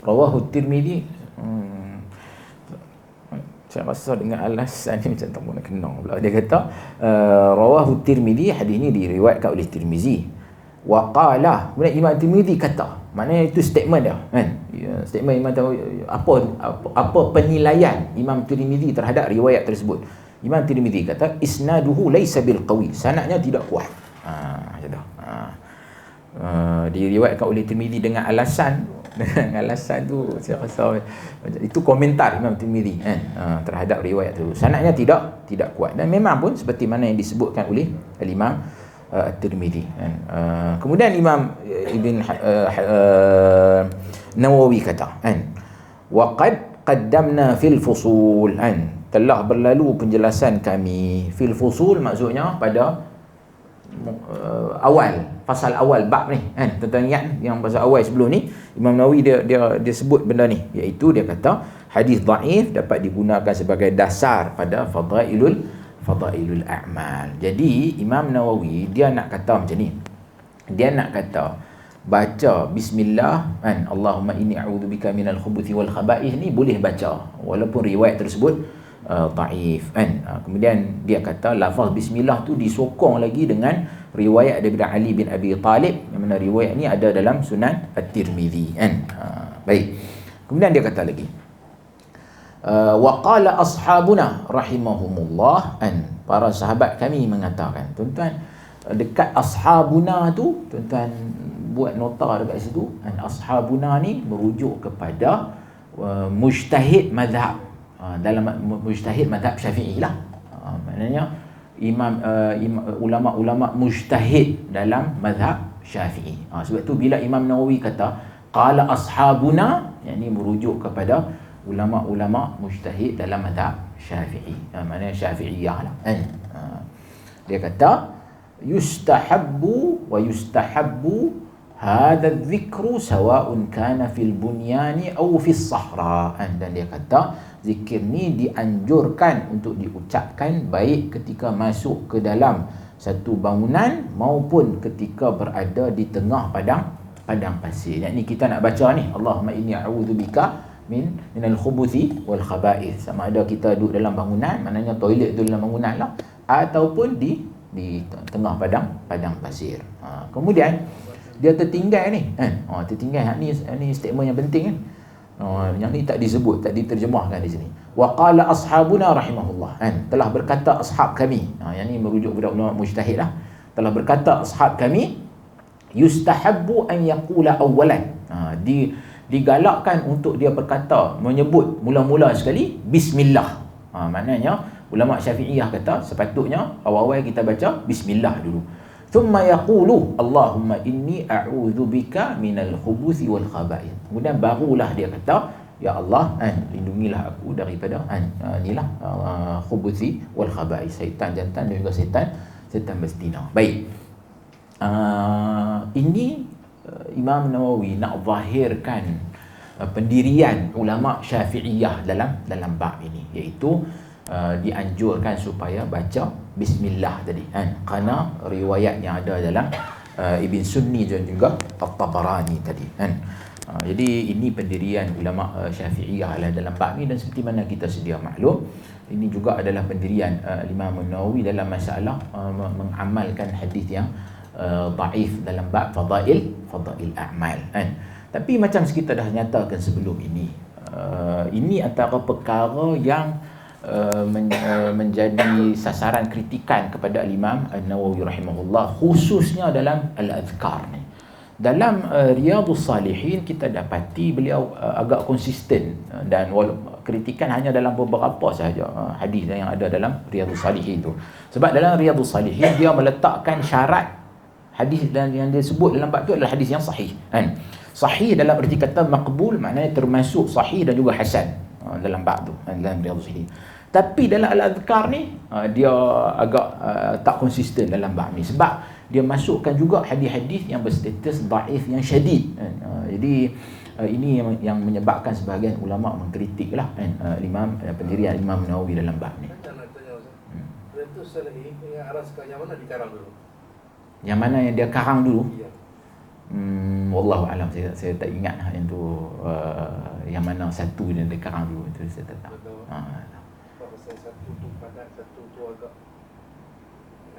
Rawahu Tirmidzi. Saya rasa dengan alasan ni macam tak pun nak kenang pula. Dia kata rawahu Tirmidzi, hadis ni diriwayatkan oleh Tirmizi. Wa qala, kemudian Imam Tirmidzi kata, maknanya itu statement dia kan. Statement Imam apa penilaian Imam Tirmidzi terhadap riwayat tersebut. Imam Tirmidzi kata isnaduhu laysa bil qawi, sanadnya tidak kuat. Diriwayatkan oleh Tirmidzi dengan alasan tu saya rasa itu komentar Imam Tirmidzi kan terhadap riwayat itu. Sanadnya tidak kuat, dan memang pun seperti mana yang disebutkan oleh Imam At-Tirmidzi kan. Kemudian Imam Ibn Nawawi kata kan, wa qad qaddamna fil fusul kan, telah berlalu penjelasan kami. Fil fusul maksudnya pada awal, pasal awal bab ni kan. Tentang ingat yang pasal awal sebelum ni Imam Nawawi dia sebut benda ni, iaitu dia kata hadis dhaif dapat digunakan sebagai dasar pada fadailul a'mal. Jadi Imam Nawawi dia nak kata macam ni. Dia nak kata baca bismillah kan, Allahumma inni a'udzubika minal khubuthi wal khaba'ith ni boleh baca walaupun riwayat tersebut dhaif kan. Kemudian dia kata lafaz bismillah tu disokong lagi dengan riwayat daripada Ali bin Abi Talib, yang mana riwayat ni ada dalam Sunan At-Tirmidzi kan. Baik. Kemudian dia kata lagi Wa qala ashabuna rahimahumullah, para sahabat kami mengatakan. Tuan-tuan, dekat ashabuna tu, tuan-tuan buat nota dekat situ. Ashabuna ni merujuk kepada mujtahid mazhab, dalam mujtahid mazhab Syafi'i lah. Maknanya ulama-ulama mujtahid dalam mazhab Syafi'i. Sebab tu bila Imam Nawawi kata qala ashabuna, yakni merujuk kepada ulama-ulama mujtahid dalam mazhab Syafi'i. Maknanya Syafi'iyah lah. Dia kata yustahabbu wa yustahabbu hadha dzikru sawa'un kana fil bunyani aw fis sahra. Dan dia kata zikir ni dianjurkan untuk diucapkan baik ketika masuk ke dalam satu bangunan maupun ketika berada di tengah padang pasir. Yakni kita nak baca ni, Allahumma inni a'udzubika minal khubuthi wal khaba'ith. Sama ada kita duduk dalam bangunan, maknanya toilet tu dalam bangunan lah, ataupun di tengah padang pasir. Kemudian dia tertinggal ni, tertinggal ni statement yang penting kan. Yang ni tak disebut, tak diterjemahkan di sini. Wa qala ashabuna rahimahullah, telah berkata ashab kami. Yang ni merujuk kepada ulama mujtahid lah. Telah berkata ashab kami, yustahabbu an yaqula awwalan. Digalakkan untuk dia berkata, menyebut mula-mula sekali bismillah. Maknanya ulama Syafi'iyah kata sepatutnya awal-awal kita baca bismillah dulu. Thumma yaqulu Allahumma inni a'udzubika minal khubuthi wal khaba'ith. Kemudian barulah dia kata, ya Allah, lindungilah aku daripada inilah khubuthi wal khaba'ith, syaitan jantan dan juga syaitan betina. Baik. Ini Imam Nawawi nak zahirkan pendirian ulama Syafi'iyah dalam bab ini, iaitu dianjurkan supaya baca bismillah tadi kerana riwayat yang ada dalam Ibn Sunni dan juga At-Tabarani tadi jadi ini pendirian ulama Syafi'iyah dalam bab ini. Dan seperti mana kita sedia maklum, ini juga adalah pendirian Imam Nawawi dalam masalah mengamalkan hadis yang dhaif dalam bab fadail a'mal. Tapi macam kita dah nyatakan sebelum ini, ini antara perkara yang menjadi sasaran kritikan kepada Imam An-Nawawi rahimahullah, khususnya dalam Al-Adhkar ni. Dalam Riyadhus Salihin kita dapati beliau agak konsisten, dan kritikan hanya dalam beberapa sahaja hadis yang ada dalam Riyadhus Salihin tu. Sebab dalam Riyadhus Salihin dia meletakkan syarat hadis yang dia sebut dalam bab tu adalah hadis yang sahih. Sahih dalam erti kata maqbul, maknanya termasuk sahih dan juga hasan dalam bab tu, dalam Riyadhus Salihin. Tapi dalam Al-Adhkar ni dia agak tak konsisten dalam bab ni, sebab dia masukkan juga hadis-hadis yang berstatus dhaif yang syadid. Jadi ini yang menyebabkan sebahagian ulama mengkritik lah pendirian Imam Nawawi dalam bab ni. Riyadhus Salihin yang araskan yang mana dikarang dulu? Yang mana yang dia karang dulu? Ya. Wallahu alam, saya tak ingat yang tu yang mana satu yang dia karang dulu tu saya tak tahu. Satu tu padat, satu tu agak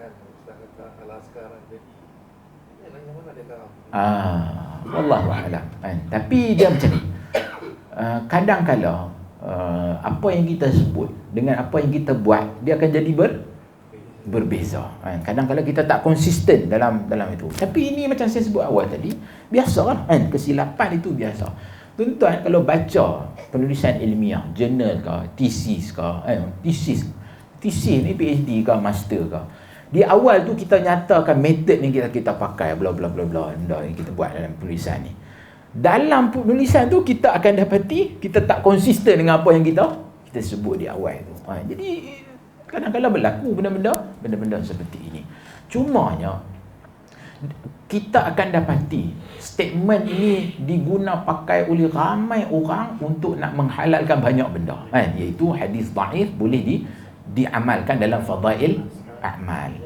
Ustaz kata al-askar, jadi yang mana dia karang? Wallahu alam. Tapi dia macam ni, kadang-kala apa yang kita sebut dengan apa yang kita buat, dia akan jadi berbeza. Kadang-kadang kita tak konsisten dalam itu. Tapi ini macam saya sebut awal tadi, biasalah kesilapan itu biasa. Tuan-tuan kalau baca penulisan ilmiah, jurnal ke, tesis ni PhD ke, master ke, di awal tu kita nyatakan metod yang kita pakai bla bla bla bla yang kita buat dalam penulisan ni. Dalam penulisan tu kita akan dapati kita tak konsisten dengan apa yang kita sebut di awal tu. Jadi kadang-kadang berlaku benda-benda seperti ini. Cumanya kita akan dapati statement ini diguna pakai oleh ramai orang untuk nak menghalalkan banyak benda, iaitu hadis dhaif boleh diamalkan dalam fadail a'mal.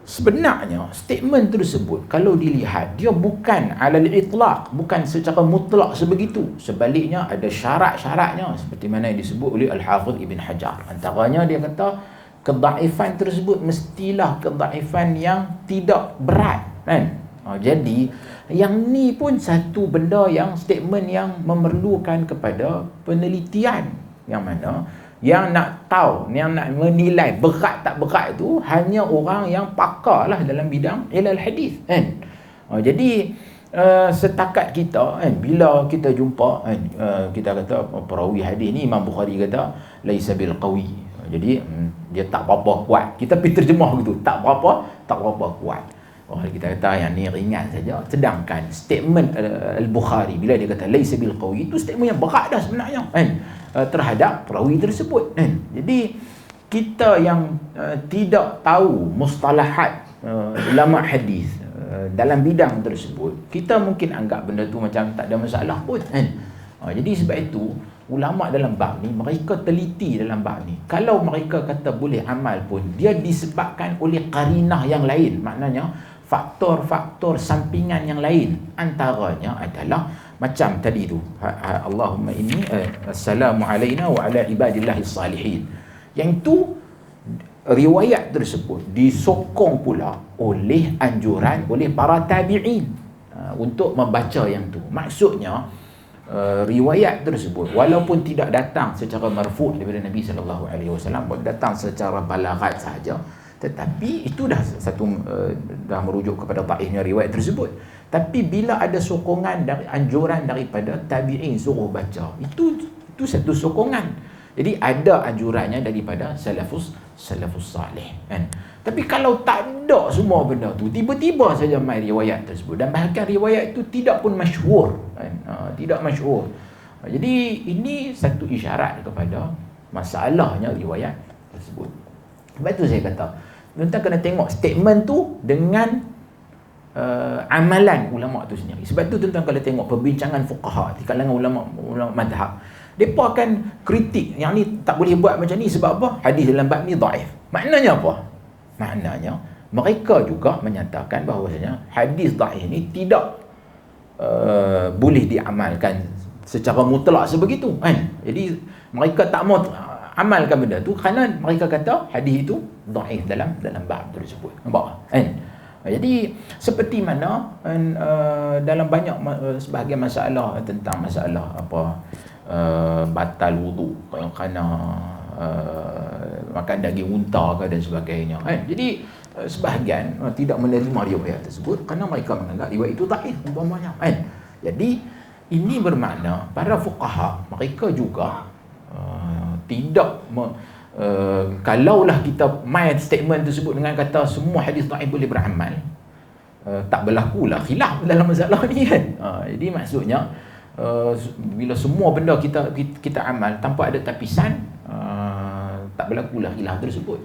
Sebenarnya statement tersebut kalau dilihat, dia bukan alal itlaq, bukan secara mutlak sebegitu. Sebaliknya ada syarat-syaratnya, seperti mana yang disebut oleh Al-Hafidh Ibn Hajar. Antaranya dia kata kedaifan tersebut mestilah kedaifan yang tidak berat, jadi yang ni pun satu benda yang statement yang memerlukan kepada penelitian, yang mana yang nak tahu, yang nak menilai berat tak berat tu hanya orang yang pakar lah dalam bidang ilal hadis kan. Jadi setakat kita kan, bila kita jumpa kan, kita kata perawi hadis ni Imam Bukhari kata laisa bil qawi, jadi dia tak berapa kuat, kita pergi terjemah gitu, tak berapa kuat. Kita kata yang ni ringan saja. Sedangkan statement Al-Bukhari bila dia kata laisa bil qawi, itu statement yang berat dah sebenarnya kan, terhadap perawi tersebut kan. Jadi kita yang tidak tahu mustalahat ulama hadis dalam bidang tersebut, kita mungkin anggap benda tu macam tak ada masalah pun kan. Jadi sebab itu ulama dalam bab ni mereka teliti dalam bab ni. Kalau mereka kata boleh amal pun, dia disebabkan oleh qarinah yang lain, maknanya faktor-faktor sampingan yang lain. Antaranya adalah macam tadi tu, Allahumma inni assalamu alaina wa ala ibadillahis salihin. Yang tu riwayat tersebut disokong pula oleh anjuran oleh para tabi'in untuk membaca yang tu. Maksudnya riwayat tersebut walaupun tidak datang secara marfu' daripada Nabi sallallahu alaihi wasallam, datang secara balaghat saja, tetapi itu dah satu dah merujuk kepada dhaifnya riwayat tersebut. Tapi bila ada sokongan dari anjuran daripada tabi'in suruh baca, itu satu sokongan. Jadi ada anjurannya daripada salafus salih kan. Tapi kalau tak ada semua benda tu, tiba-tiba saja mai riwayat tersebut, dan bahkan riwayat itu tidak pun masyhur kan, tidak masyhur. Jadi ini satu isyarat kepada masalahnya riwayat tersebut. Sebab itu saya kata tuan-tuan kena tengok statement tu dengan amalan ulama tu sendiri. Sebab tu tuan-tuan kalau tengok perbincangan fuqaha di kalangan ulama madhab, mereka akan kritik yang ni tak boleh buat macam ni sebab apa? Hadis dalam bab ni dhaif. Maknanya apa? Maknanya mereka juga menyatakan bahawasanya hadis dhaif ni tidak boleh diamalkan secara mutlak sebegitu kan. Jadi mereka tak mau amalkan benda tu kerana mereka kata hadis itu dhaif dalam bab tersebut. Nampak kan? Jadi seperti mana dalam banyak sebahagian masalah tentang masalah apa batal wudu kerana makan daging unta ke dan sebagainya kan. Jadi sebahagian tidak menerima riwayat tersebut kerana mereka menganggap riwayat itu dhaif umpamanya kan. Jadi ini bermakna para fuqaha mereka juga tidak kalaulah kita main statement tersebut dengan kata semua hadis dhaif boleh beramal, tak berlakulah khilaf dalam masalah ni kan. Jadi maksudnya bila semua benda kita amal tanpa ada tapisan, tak berlakulah khilaf tersebut.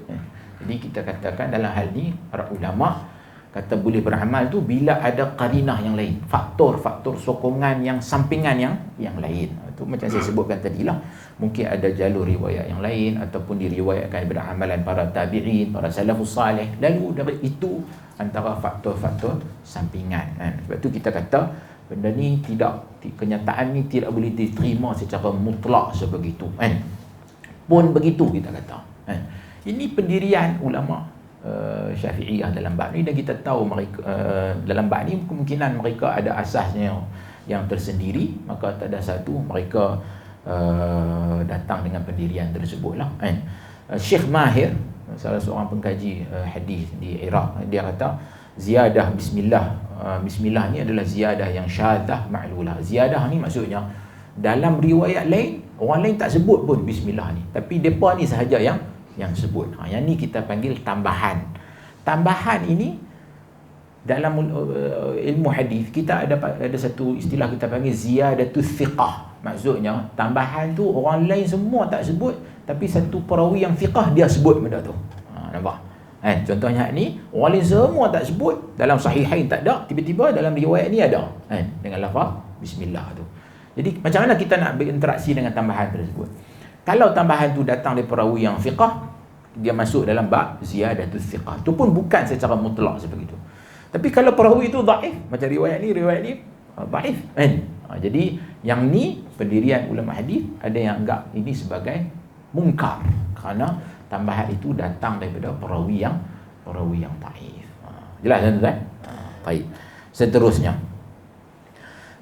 Jadi kita katakan dalam hal ni para ulama kata boleh beramal tu bila ada qarinah yang lain, faktor-faktor sokongan yang sampingan yang lain. Itu macam saya sebutkan tadilah, mungkin ada jalur riwayat yang lain ataupun diriwayatkan daripada amalan para tabi'in, para salafus salih. Lalu dari itu antara faktor-faktor sampingan kan. Sebab tu kita kata benda ni tidak, kenyataan ni tidak boleh diterima secara mutlak sebegitu kan. Pun begitu kita kata kan. Ini pendirian ulama Syafi'iyah dalam bab ni, dan kita tahu mereka dalam bab ni kemungkinan mereka ada asasnya yang tersendiri, maka tak ada satu mereka datang dengan pendirian tersebut lah kan. Syekh Mahir, salah seorang pengkaji hadis di Iraq, dia kata ziyadah bismillah, bismillah ni adalah ziyadah yang syadzah ma'lulah. Ziyadah ni maksudnya dalam riwayat lain orang lain tak sebut pun bismillah ni, tapi depa ni sahaja yang sebut. Yang ni kita panggil tambahan. Tambahan ini dalam ilmu hadis kita ada satu istilah kita panggil ziyadatus thiqah. Maksudnya tambahan tu orang lain semua tak sebut, tapi satu perawi yang thiqah dia sebut benda tu. Nampak? Contohnya ni orang lain semua tak sebut, dalam sahihain tak ada, tiba-tiba dalam riwayat ni ada dengan lafaz bismillah tu. Jadi macam mana kita nak berinteraksi dengan tambahan tersebut? Kalau tambahan tu datang dari perawi yang thiqah, dia masuk dalam bab ziyadatus thiqah. Itu pun bukan secara mutlak sebegitu. Tapi kalau perawi itu dhaif, macam riwayat ni dhaif kan. Jadi yang ni pendirian ulama hadis ada yang anggap ini sebagai mungkar kerana tambahan itu datang daripada perawi yang dhaif. Jelas tuan-tuan? Baik. Seterusnya,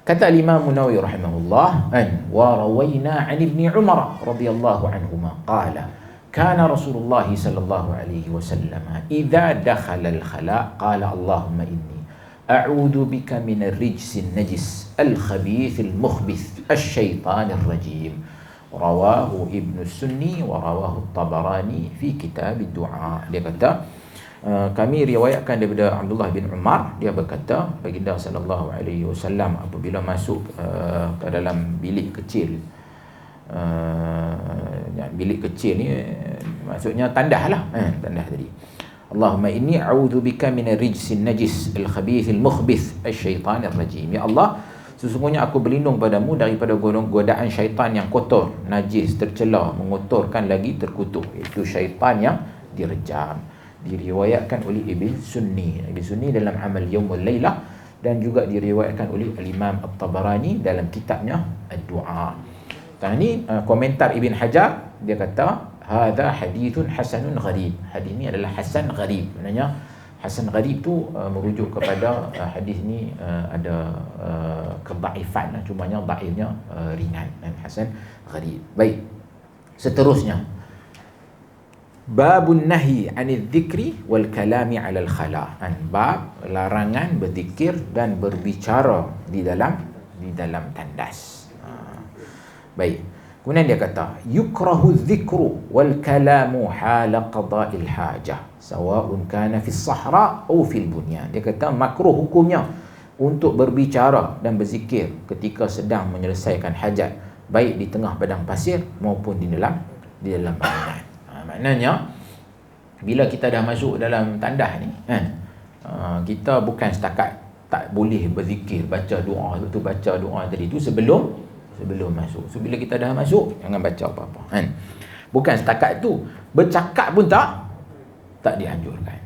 Kata Imam Nawawi rahimahullah, wa rawaina an Ibn Umar radhiyallahu anhuma qala kana Rasulullah sallallahu alaihi wasallam idza dakhala al-khala qala Allahumma inni a'udzu bika min ar-rijsi an-najis al-khabith al-mukhbith asy-syaitan ar-rajim. Rawahu Ibn Sunni wa rawahu Tabarani fi kitab ad-du'a. Dia kata kami riwayatkan daripada Abdullah bin Umar, dia berkata baginda sallallahu alaihi wasallam apabila masuk ke dalam bilik kecil, bilik kecil ni maksudnya tandah lah, tandah tadi. Allahumma inni a'udzu bika min ar-rijsin najis al-khabith al-mukhbith asy-syaitanir rajim. Ya Allah, sesungguhnya aku berlindung padamu daripada godaan syaitan yang kotor, najis, tercela, mengotorkan lagi terkutuk, iaitu syaitan yang direjam. Diriwayatkan oleh Ibn Sunni dalam Amal Yaumul Lailah, dan juga diriwayatkan oleh Al-Imam At-Tabarani dalam kitabnya Ad-Du'a. Ini komentar Ibn Hajar, dia kata hadza hadithun hasanun gharib. Hadis ini adalah hasan gharib. Maknanya hasan gharib tu merujuk kepada hadis ni ada kedhaifan, cumanya dhaifnya ringan. Hasan gharib. Baik. Seterusnya, babun nahi 'anil dzikri wal kalami 'alal khala. Bab larangan berzikir dan berbicara di dalam tandas. Baik. Kemudian dia kata yukrahu dzikru wal kalamu hala qada'il hajah sawa'un kana fis sahra aw fil bunyan. Dia kata makruh hukumnya untuk berbicara dan berzikir ketika sedang menyelesaikan hajat, baik di tengah padang pasir maupun di dalam bangunan. Maknanya bila kita dah masuk dalam tandah ni kita bukan setakat tak boleh berzikir, baca doa tu, baca doa tadi tu sebelum masuk. So bila kita dah masuk, jangan baca apa-apa, bukan setakat tu, bercakap pun tak dianjurkan.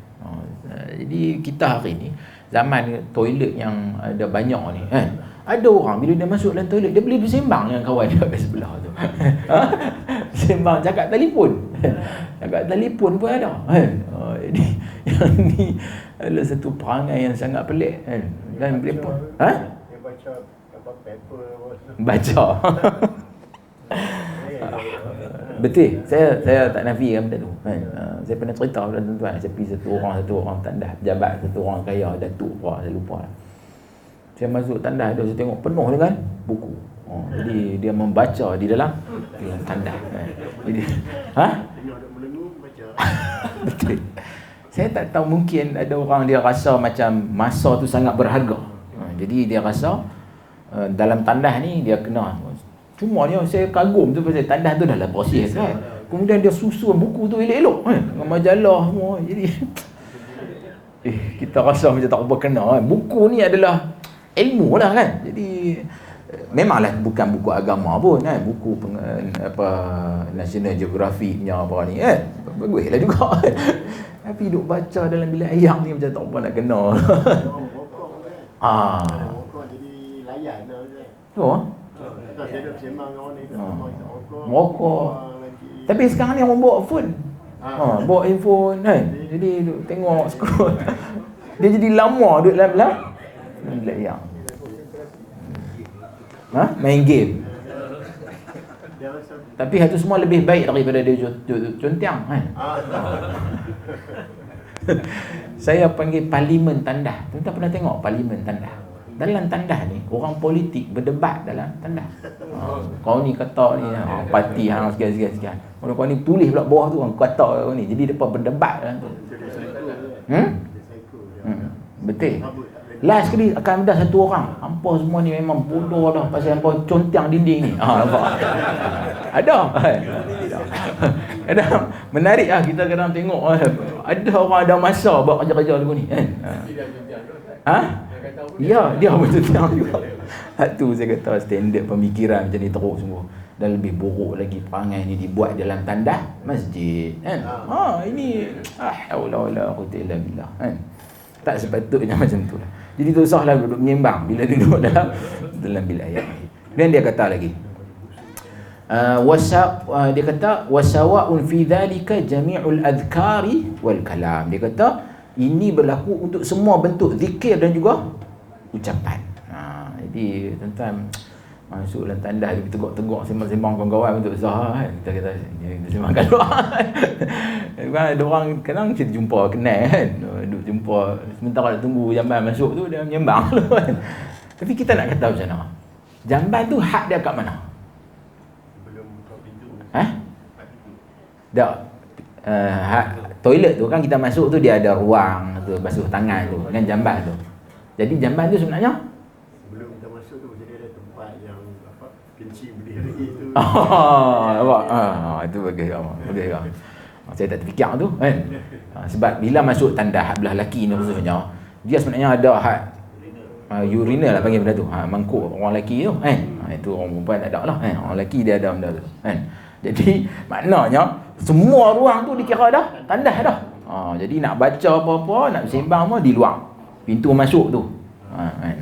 Jadi kita hari ni zaman toilet yang ada banyak ni, ada orang bila dia masuk dalam toilet dia boleh bersembang dengan kawan dia kat sebelah tu. Sembang cakap telefon. Cakap telefon pun ada. Jadi yang ni adalah satu perangai yang sangat pelik, dan boleh pun dia baca apa paper baca. Betul. Saya tak nafikan benda tu. Saya pernah cerita kepada tuan-tuan, saya pergi satu orang tandas, pejabat, satu orang kaya, datuk apa saya lupa. Saya masuk tandas tu, saya tengok penuh dengan buku. Jadi dia membaca di dalam tandas. Jadi tengok ada melengu baca. betul. Saya tak tahu, mungkin ada orang dia rasa macam masa tu sangat berharga. Jadi dia rasa dalam tandas ni dia kena. Cuma dia saya kagum tu pasal tandas tu dah lah proses kan. Kemudian dia susun buku tu elok-elok dengan majalah semua. Jadi kita rasa macam tak berkena. Buku ni adalah ilmu lah kan. Jadi memanglah bukan buku agama pun kan, buku National Geographic-nya apa ni kan, baguslah juga. Tapi duk baca dalam bilik air ni macam tak apa nak kena. Rokok jadi layan dah kan. Kita sedap sembang dengan orang ni Rokok. Tapi sekarang ni orang bawa phone. Bawa handphone kan. Jadi duk tengok scroll. Dia jadi lama duduk dalam bilik air. Main game. Tapi itu semua lebih baik daripada dia contiang kan. Saya panggil parlimen tandah. Tuan-tuan pernah tengok parlimen tandah? Dalam tandah ni orang politik berdebat dalam tandah. Kau ni kata ni parti hang sekian. Kau ni tulis pula bawah tu orang kata kau ni. Jadi depa berdebat dalam tu. Betul. Last sekali akan ada satu orang, hampa semua ni memang bodoh dah pasal hampa contiang dinding ni. Nampak? Ada. Menarik lah kita kadang tengok ada orang ada masa buat kerja-kerja lagu ni kan. Ya, dia betul-betul juga. Tu saya kata standard pemikiran macam ni teruk sungguh. Dan lebih buruk lagi perangai ni dibuat dalam tandas masjid kan. Ini haula wala quwwata illa billah kan. Tak sepatutnya macam tu lah. Jadi tu sahlah duduk menyembang bila duduk dalam bilik air. Dan dia kata lagi dia kata wasawa'un fi dhalika jami'ul adhkari wal kalam. Dia kata ini berlaku untuk semua bentuk zikir dan juga ucapan. Jadi tuan-tuan masuk dalam tandas dia tegak-tegak sembang-sembang kawan-kawan untuk Zah kan. Kita sembangkan doa. Kan ada orang kadang kita jumpa kenal kan. Duk jumpa sementara tunggu jamban masuk tu dia menyembang kan. Tapi kita nak kata macam mana? Jamban tu hak dia kat mana? Belum buka pintu. Tak. Hak toilet tu kan kita masuk tu dia ada ruang tu basuh tangan tu kan jamban tu. Jadi jamban tu sebenarnya Sebelum kita masuk tu jadi ada tempat yang kencing berdiri tu. Nampak? Itu bagus. Bagus kan. Saya tak terfikir tu kan. Sebab bila masuk tandas belah lelaki ni khususnya, dia sebenarnya ada hak urinal lah panggil benda tu. Mangkuk orang lelaki tu kan. Itu orang perempuan tak ada lah kan. Orang lelaki dia ada benda tu kan. Jadi maknanya semua ruang tu dikira dah tandas dah. Jadi nak baca apa-apa, nak sembang pun di luar pintu masuk tu. Kan.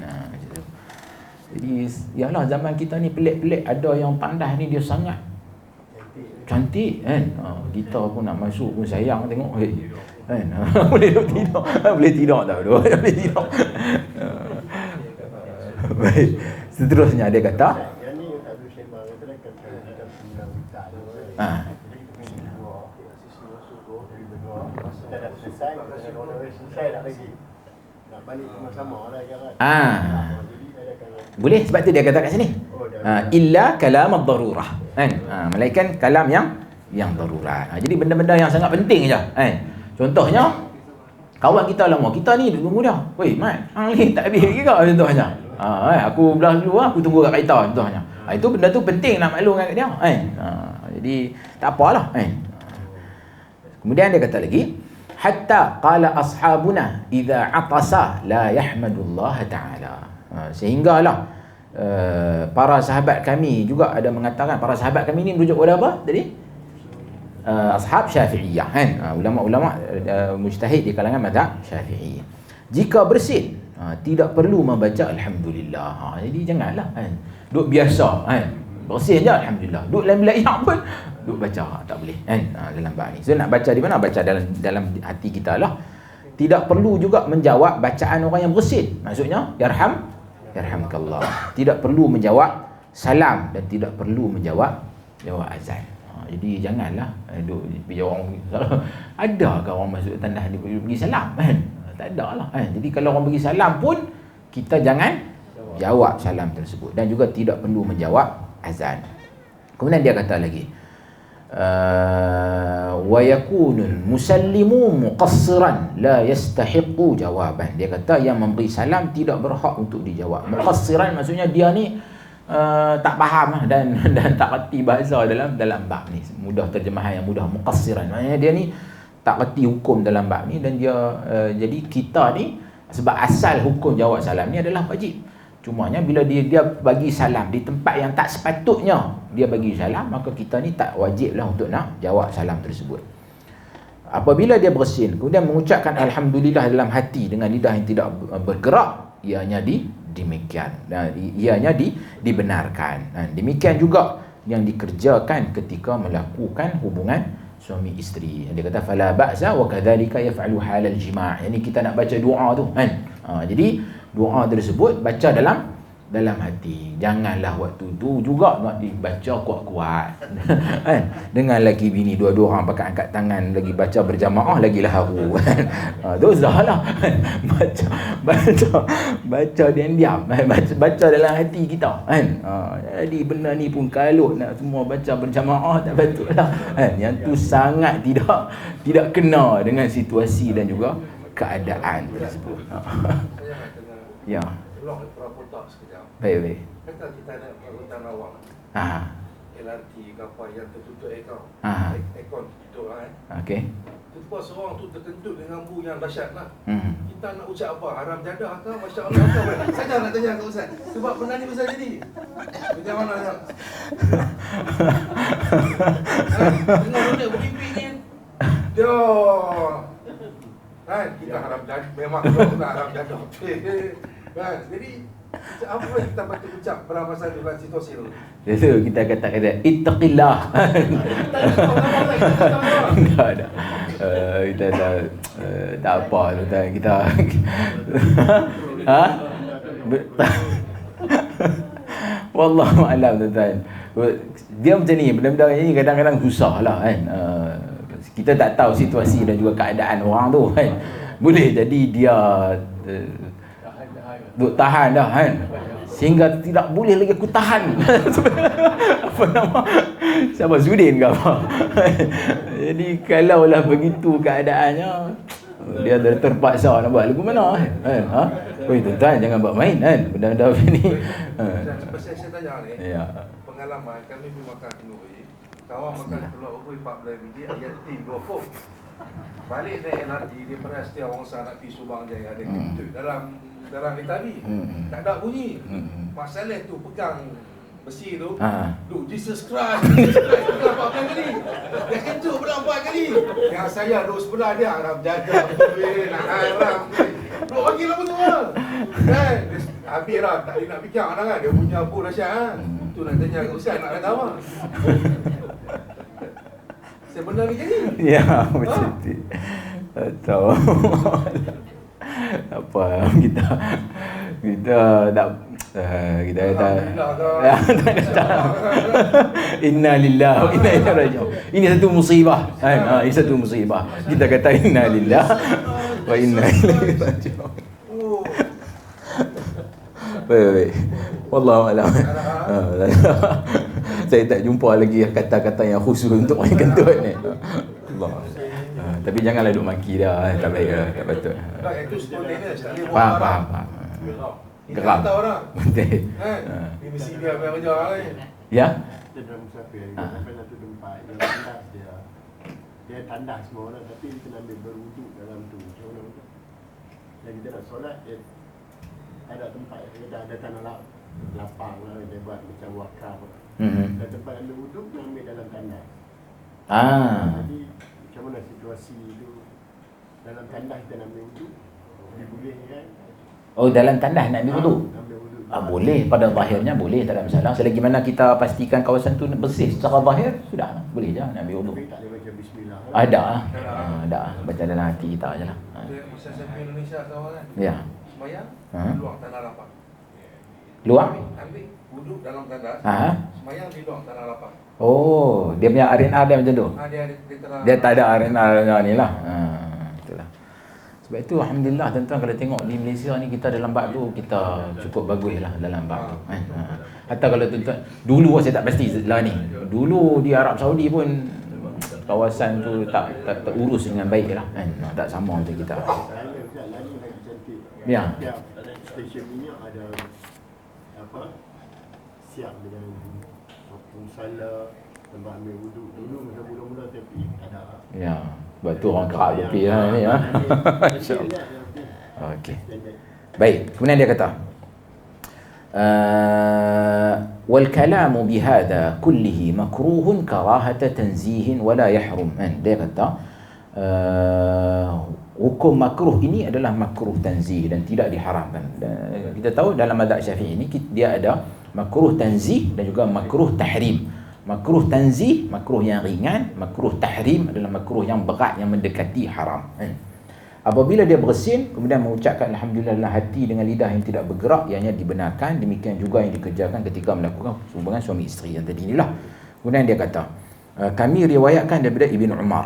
Jadi yalah zaman kita ni pelik-pelik, ada yang tandas ni dia sangat cantik kan. Kita pun nak masuk pun sayang tengok kan. Boleh tidur. Boleh tidur tak dulu. Boleh tidur. Baik. Seterusnya dia kata Yang ni tak boleh sembang kita nak kata kita undang kita tu. Kita dah selesai, kita dah selesai dah lagi. Nak balik sama-sama lah kan. Boleh sebab tu dia kata kat sini. Illa kalam ad-darurah. Kan? Melainkan kalam yang darurat. Jadi benda-benda yang sangat penting je. Kan? Contohnya kawan kita lama, kita ni tunggu dah. Wei, Mat, hang ni tak habis lagi ke contohnya. Aku belah dulu aku tunggu kat kereta contohnya. Itu benda tu penting nak maklum kat dia. Kan? Jadi tak apalah. Kan? Kemudian dia kata lagi, hatta qala ashabuna idza atasa la yahmadullah ta'ala. Sehinggalah para sahabat kami juga ada mengatakan, para sahabat kami ni merujuk kepada apa tadi? Ashab Syafi'iyah kan. Ulama-ulama mujtahid di kalangan mazhab Syafi'i. Jika bersin tidak perlu membaca alhamdulillah. Jadi janganlah kan. Duk biasa kan. Bersin je alhamdulillah. Duk dalam bilik yang pun duk baca tak boleh kan. Dalam bab ni. So nak baca di mana? Baca dalam hati kita lah. Tidak perlu juga menjawab bacaan orang yang bersin. Maksudnya yarhamkallah. Tidak perlu menjawab salam dan tidak perlu menjawab azan. Jadi janganlah duk pergi orang ada ke orang masuk tandas dia pergi salam kan? Tak ada lah kan. Jadi kalau orang bagi salam pun kita jangan jawab salam tersebut dan juga tidak perlu menjawab azan. Kemudian dia kata lagi wa yakunul musallimu muqassiran la yastahiqu jawaban. Dia kata yang memberi salam tidak berhak untuk dijawab. Muqassiran maksudnya dia ni tak faham dan tak reti bahasa dalam bab ni. Mudah terjemahan yang mudah, muqassiran. Maknanya dia ni tak reti hukum dalam bab ni dan dia jadi kita ni sebab asal hukum jawab salam ni adalah wajib. Cumanya bila dia bagi salam di tempat yang tak sepatutnya dia bagi salam, maka kita ni tak wajiblah untuk nak jawab salam tersebut. Apabila dia bersin kemudian mengucapkan alhamdulillah dalam hati dengan lidah yang tidak bergerak, ianya demikian dan ianya dibenarkan. Dan demikian juga yang dikerjakan ketika melakukan hubungan suami isteri. Dia kata fala ba'sa wa kadzalika yaf'alu halal jima'. Yani kita nak baca doa tu kan. Jadi doa tersebut baca dalam hati. Janganlah waktu tu juga nak dibaca kuat-kuat. Kan? Dengan laki bini dua-dua orang pakai angkat tangan lagi baca berjamaah lagi lah haru. Dozalah. Baca diam-diam. Baca dalam hati kita. Kan? Jadi benda ni pun kalau nak semua baca berjamaah tak patutlah. Kan? Yang tu sangat tidak kena dengan situasi dan juga keadaan tersebut. Ya. Tolong perapotak sekejap. Baik. Kata kita ada hutan rawang. LRT ke apa yang tertutup aircon. Aircon tutup kan. Okey. Lepas seorang tu terkentut dengan bu yang dahsyat lah. Kita nak ucap apa? Haram jadah ke? Masya Allah ke? Saya nak tanya ke Ustaz. Sebab benda ni bisa jadi. Macam mana nak? Tengok dunia bermimpi ni. Dia. Kan? Kita haram jadah. Memang kita haram jadah. Kan? Jadi apa yang kita patut ucap pada masa dalam situasi tu? Itu kita kata ittaqillah. Tak ada. Kita tak apa kita Wallahu a'lam tuan-tuan. Dia macam ni, benda-benda ni kadang-kadang susah lah kan. Kita tak tahu situasi dan juga keadaan orang tu kan. Boleh jadi dia duk tahan dah kan, sehingga tidak boleh lagi aku tahan. Apa nama, siapa, Zudin ke apa? Jadi kalaulah begitu keadaannya, dia dah terpaksa nak buat lagu mana kan. Oi tuan-tuan, jangan buat main kan benda-benda ni. Saya tanya ni, Ya. pengalaman kami pergi makan kenduri, kawan makan telur ubui 14 biji, ayat tim 20. Balik naik LRT daripada Setia Wangsa nak pergi Subang Jaya, ada kentut dalam tadi. Tak ada bunyi. Masalah tu pegang besi tu. Duk Jesus Christ pegang 4 kali. Dia kentut pula 4 kali. Yang saya duduk sebelah dia, haram jaga nak haram. Duk bagi lah betul lah. Kan? Habis lah, tak boleh nak fikir dah kan. Dia punya apa dahsyat kan. Tu nak tanya kat Ustaz nak kata apa. Sebenarnya jadi. Ya, macam tu. Tak tahu. Apa kita tak kita tak inna lillahi wa inna ilaihi raji'un. Ini satu musibah kan. Ini satu musibah. Kita kata inna lillahi wa inna ilaihi raji'un. Baik. Wallahu a'lam. Saya tak jumpa lagi kata-kata yang khusus untuk orang kentut ni. Allah. Tapi janganlah duk maki dah, tak baik dah, tak patut. Tak, itu spontaneous, tak boleh Faham, buat faham, orang. faham. Kita Geram. kata orang. Betul. Kan? Dia mesti dia apa kerja ni. Ya? Kita dalam musafir, sampai satu tempat yang tandas dia tandas semua orang, tapi kita nak ambil berwuduk dalam tu. Macam mana tu? Dan kita nak solat, dia ada tempat, dia ada tanah lapang lah, dia buat macam wakaf. Dan tempat ambil wuduk, dia ambil dalam tandas. Jadi, macam mana situasi tu dalam tandas kita nak ambil wuduk, boleh kan? Oh, dalam tandas nak ambil wuduk? Ambil wuduk. Boleh, pada zahirnya boleh, tak ada masalah. Selagi mana kita pastikan kawasan tu bersih secara zahir, sudah boleh je nak ambil wuduk. Tapi tak boleh baca bismillah. Ada baca dalam hati kita je lah. Masa saya pergi Indonesia kawan kan. Ya. Semayang, luang tanah lapang. Luar? Ambil wuduk dalam tandas. Semayang di luang tanah lapang. Oh, dia punya R&R dia macam tu. Dia tak ada R&R ni lah. Itulah. Sebab itu alhamdulillah tuan-tuan, kalau tengok di Malaysia ni kita dalam bab tu kita cukup bagus lah dalam bab tu. Hatta kalau tuan-tuan dulu saya tak pasti lah ni. Dulu di Arab Saudi pun kawasan tu tak urus dengan baik lah kan. Tak sama macam kita. Ya. Stesen minyak ada apa? Siap dengan musala, tempat ambil wuduk. Dulu masa mula-mula saya pergi ada. Ya. Sebab tu orang kerap pergi lah ni ya. Masya-Allah. Okey. Baik, kemudian dia kata wal kalamu bihadha kullihi makruhun karahata tanzihin wala yahrum. Dia kata hukum makruh ini adalah makruh tanzih dan tidak diharamkan. Dan kita tahu dalam mazhab Syafi'i ini dia ada makruh tanzih dan juga makruh tahrim. Makruh tanzih, makruh yang ringan. Makruh tahrim adalah makruh yang berat, yang mendekati haram. Apabila dia bersin, kemudian mengucapkan alhamdulillah dalam hati dengan lidah yang tidak bergerak, ianya dibenarkan. Demikian juga yang dikerjakan ketika melakukan hubungan suami isteri yang tadi inilah. Kemudian dia kata, kami riwayatkan daripada Ibn Umar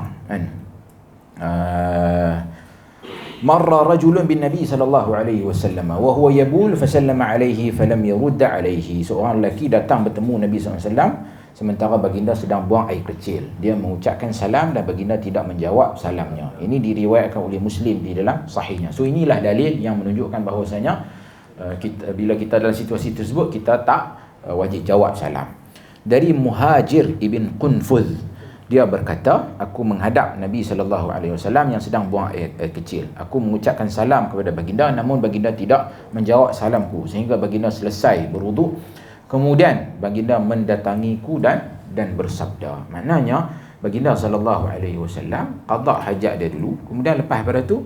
marra rajulun bin Nabi sallallahu alaihi wasallam wa huwa yabul fasallama alaihi falam yurd alaihi. Seorang lelaki datang bertemu Nabi sallallahu alaihi wasallam sementara baginda sedang buang air kecil. Dia mengucapkan salam dan baginda tidak menjawab salamnya. Ini diriwayatkan oleh Muslim di dalam sahihnya. So inilah dalil yang menunjukkan bahawasanya bila kita dalam situasi tersebut kita tak wajib jawab salam. Dari Muhajir ibn Qunfudh, dia berkata, aku menghadap Nabi SAW yang sedang buang air kecil. Aku mengucapkan salam kepada baginda, namun baginda tidak menjawab salamku sehingga baginda selesai berwuduk. Kemudian baginda mendatangiku dan bersabda. Maknanya baginda SAW qada hajat dia dulu. Kemudian lepas pada tu,